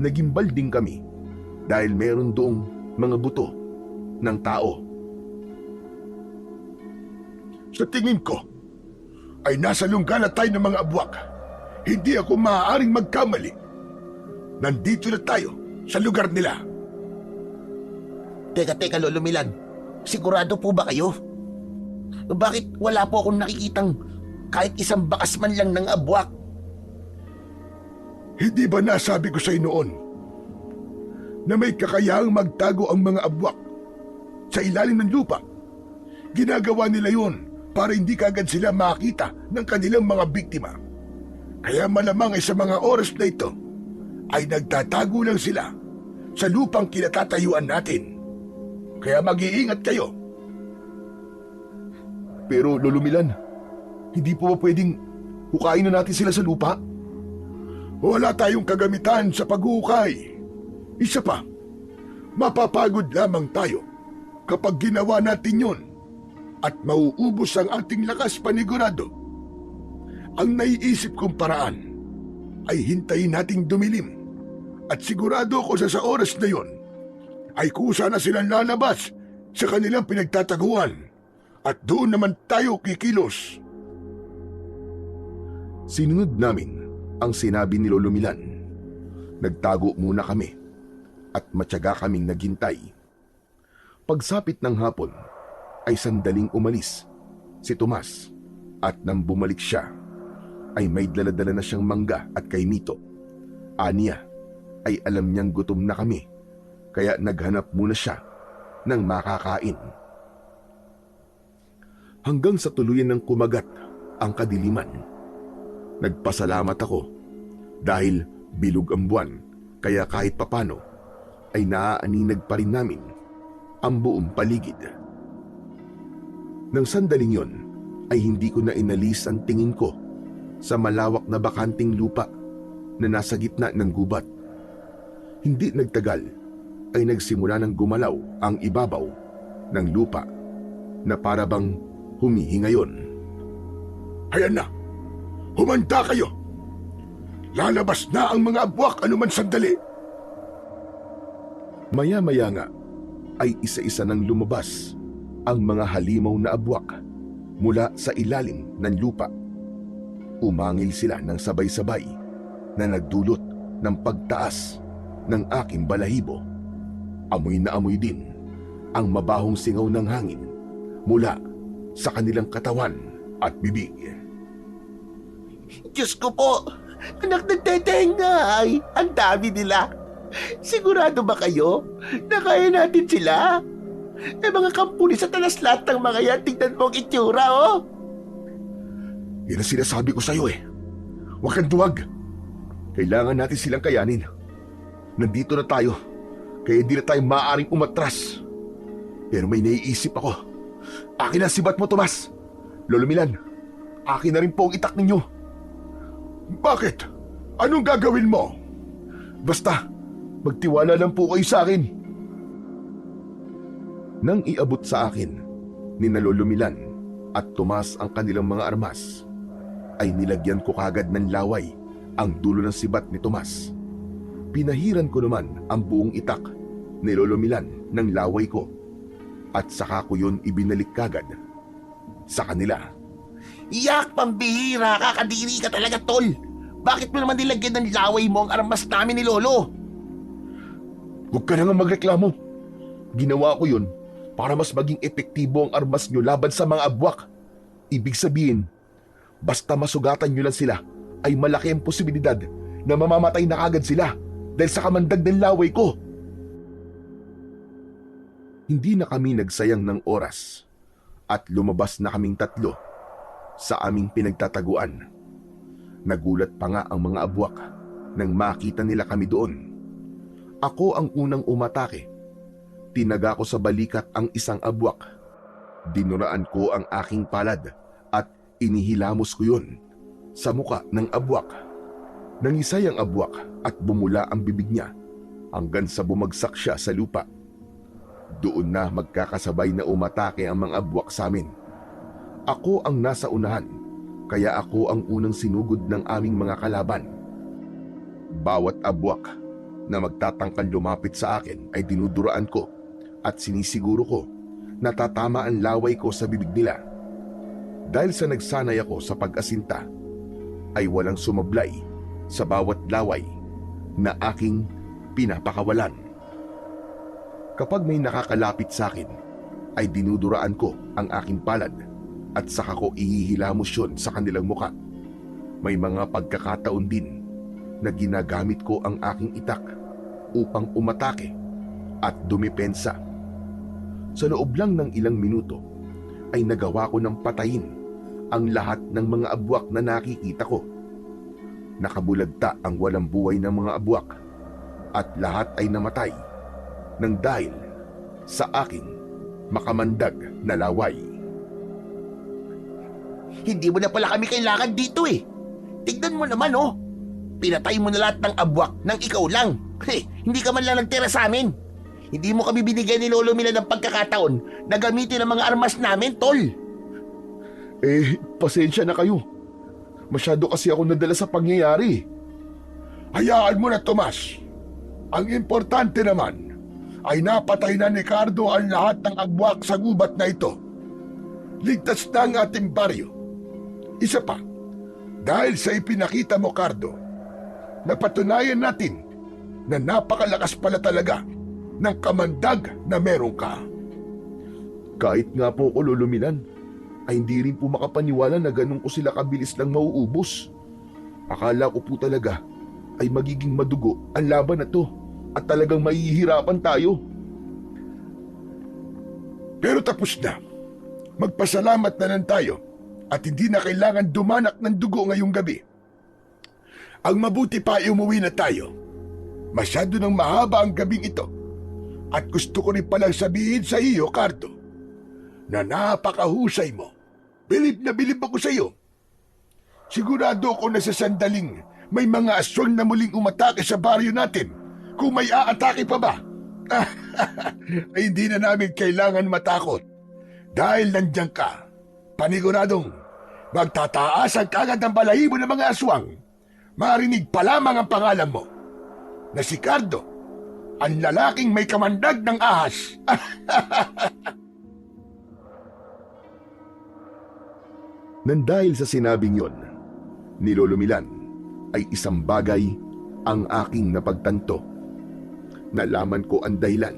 Nagimbal din kami dahil meron doong mga buto ng tao. Sa tingin ko, ay nasa lungga na tayo ng mga abwak. Hindi ako maaaring magkamali. Nandito na tayo sa lugar nila. Teka, Lolo Milan. Sigurado po ba kayo? Bakit wala po akong nakikitang kahit isang bakas man lang ng abwak? Hindi ba nasabi ko sa noon na may kakayahang magtago ang mga abwak sa ilalim ng lupa? Ginagawa nila yon para hindi kagad sila makita ng kanilang mga biktima. Kaya malamang ay sa mga oras na ito ay nagtatago lang sila sa lupang kinatatayuan natin. Kaya mag-iingat kayo. Pero Lolo Milan, hindi po ba pwedeng hukayin na natin sila sa lupa? Wala tayong kagamitan sa paghuhukay. Isa pa, mapapagod lamang tayo kapag ginawa natin yon at mauubos ang ating lakas panigurado. Ang naiisip kong paraan ay hintayin nating dumilim at sigurado ko sa oras na yon ay kusa na silang lalabas sa kanilang pinagtataguan at doon naman tayo kikilos. Sinunod namin ang sinabi ni Lolo Milan. Nagtago muna kami at matyaga kaming naghintay. Pagsapit ng hapon ay sandaling umalis si Tomas at nang bumalik siya ay may daladala na siyang mangga at kaimito. Aniya ay alam niyang gutom na kami kaya naghanap muna siya ng makakain. Hanggang sa tuluyan ng kumagat ang kadiliman. Nagpasalamat ako dahil bilog ang buwan, kaya kahit papano ay naaaninag pa rin namin ang buong paligid. Nang sandaling yon ay hindi ko na inalis ang tingin ko sa malawak na bakanting lupa na nasa gitna ng gubat. Hindi nagtagal ay nagsimula ng gumalaw ang ibabaw ng lupa na para bang humihingayon. Ayan na! Humanda kayo! Lalabas na ang mga abwak anuman sandali! Maya-maya nga ay isa-isa nang lumabas ang mga halimaw na abwak mula sa ilalim ng lupa. Umangil sila ng sabay-sabay na nagdulot ng pagtaas ng aking balahibo. Amoy na amoy din ang mabahong singaw ng hangin mula sa kanilang katawan at bibig. Diyos ko po, anak ng tetengay, ang dami nila. Sigurado ba kayo na kaya natin sila? Mga kampuni sa talas lahat ng mga yan, tignan mo ang itsura, oh. Yan ang sinasabi ko sa'yo eh. Huwag kang duwag. Kailangan natin silang kayanin. Nandito na tayo, kaya di na tayo maaaring umatras. Pero may naiisip ako. Akin na sibat mo, Tomas. Lolo Milan, akin na rin po ang itak ninyo. Bakit? Anong gagawin mo? Basta, magtiwala lang po kayo sa akin. Nang iabot sa akin ni na Lolo Milan at Tomas ang kanilang mga armas, ay nilagyan ko kagad ng laway ang dulo ng sibat ni Tomas. Pinahiran ko naman ang buong itak ni Lolo Milan ng laway ko at saka ko yun ibinalik kagad sa kanila. Iyak, pambihira, kakadiri ka talaga, tol. Bakit mo naman nilagyan ng laway mo ang armas namin ni Lolo? Huwag ka na nga magreklamo. Ginawa ko yun para mas maging epektibo ang armas nyo laban sa mga abwak. Ibig sabihin, basta masugatan nyo lang sila, ay malaki ang posibilidad na mamamatay na kagad sila dahil sa kamandag ng laway ko. Hindi na kami nagsayang ng oras at lumabas na kaming tatlo sa aming pinagtataguan. Nagulat pa nga ang mga abwak nang makita nila kami doon. Ako ang unang umatake. Tinaga ko sa balikat ang isang abwak. Dinuraan ko ang aking palad at inihilamos ko yun sa muka ng abwak. Nangisay ang abwak at bumula ang bibig niya hanggang sa bumagsak siya sa lupa. Doon na magkakasabay na umatake ang mga abwak sa amin. Ako ang nasa unahan, kaya ako ang unang sinugod ng aming mga kalaban. Bawat abwak na magtatangkang lumapit sa akin ay dinuduraan ko at sinisiguro ko na tatama ang laway ko sa bibig nila. Dahil sa nagsanay ako sa pag-asinta, ay walang sumablay sa bawat laway na aking pinapakawalan. Kapag may nakakalapit sa akin, ay dinuduraan ko ang aking palad at saka ko ihihilamos yun sa kanilang muka. May mga pagkakataon din na ginagamit ko ang aking itak upang umatake at dumepensa. Sa loob lang ng ilang minuto ay nagawa ko ng patayin ang lahat ng mga abwak na nakikita ko. Nakabulagta ang walang buhay ng mga abwak at lahat ay namatay nang dahil sa aking makamandag na laway. Hindi mo na pala kami kailangan dito eh. Tignan mo naman, oh. Pinatay mo na lahat ng abwak nang ikaw lang. Hindi ka man lang nagtira sa amin. Hindi mo kami binigyan ni Lolo Milan ng pagkakataon na gamitin ang mga armas namin, tol. Pasensya na kayo. Masyado kasi ako nadala sa pangyayari. Hayaan mo na, Tomas. Ang importante naman ay napatay na ni Cardo ang lahat ng abwak sa gubat na ito. Ligtas na ang ating baryo. Isa pa, dahil sa ipinakita mo, Cardo, napatunayan natin na napakalakas pala talaga ng kamandag na meron ka. Kahit nga po ako, Lolo Milan, ay hindi rin po makapaniwala na ganun ko sila kabilis lang mauubos. Akala ko po talaga ay magiging madugo ang laban na to at talagang mahihirapan tayo. Pero tapos na. Magpasalamat na lang tayo at hindi na kailangan dumanak ng dugo ngayong gabi. Ang mabuti pa ay umuwi na tayo. Masyado nang mahaba ang gabing ito. At gusto ko rin palang sabihin sa iyo, Cardo, na napakahusay mo. Bilib na bilib ako sa iyo. Sigurado ako na sa sandaling may mga aswang na muling umatake sa baryo natin. Kung may aatake pa ba? Ay hindi na namin kailangan matakot. Dahil nandiyan ka, paniguradong magtataasan kagad ang balahibo ng mga aswang. Marinig pa lamang ang pangalan mo, na si Cardo, ang lalaking may kamandag ng ahas. Nang dahil sa sinabing yon, ni Lolo Milan ay isang bagay ang aking napagtanto. Nalaman ko ang dahilan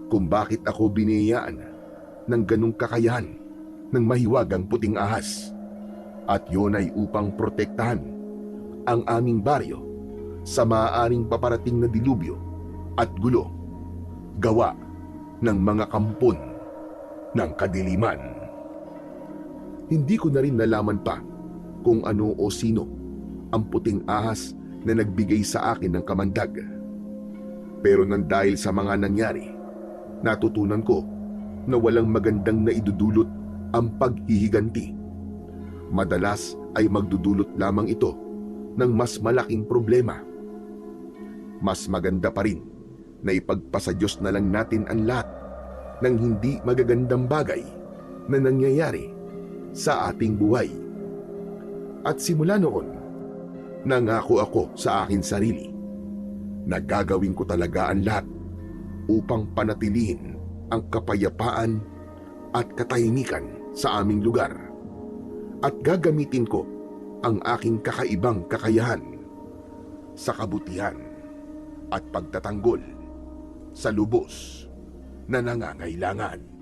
kung bakit ako biniyayaan ng ganong kakayahan ng mahiwagang puting ahas. At yon ay upang protektahan ang aming baryo sa maaaring paparating na dilubyo at gulo gawa ng mga kampon ng kadiliman. Hindi ko na rin nalaman pa kung ano o sino ang puting ahas na nagbigay sa akin ng kamandag. Pero nang dahil sa mga nangyari, natutunan ko na walang magandang naidudulot ang paghihiganti. Madalas ay magdudulot lamang ito ng mas malaking problema. Mas maganda pa rin na ipagpasa Diyos na lang natin ang lahat ng hindi magagandang bagay na nangyayari sa ating buhay. At simula noon, nangako ako sa akin sarili na gagawin ko talaga ang lahat upang panatilihin ang kapayapaan at katahimikan sa aming lugar. At gagamitin ko ang aking kakaibang kakayahan sa kabutihan at pagtatanggol sa lubos na nangangailangan.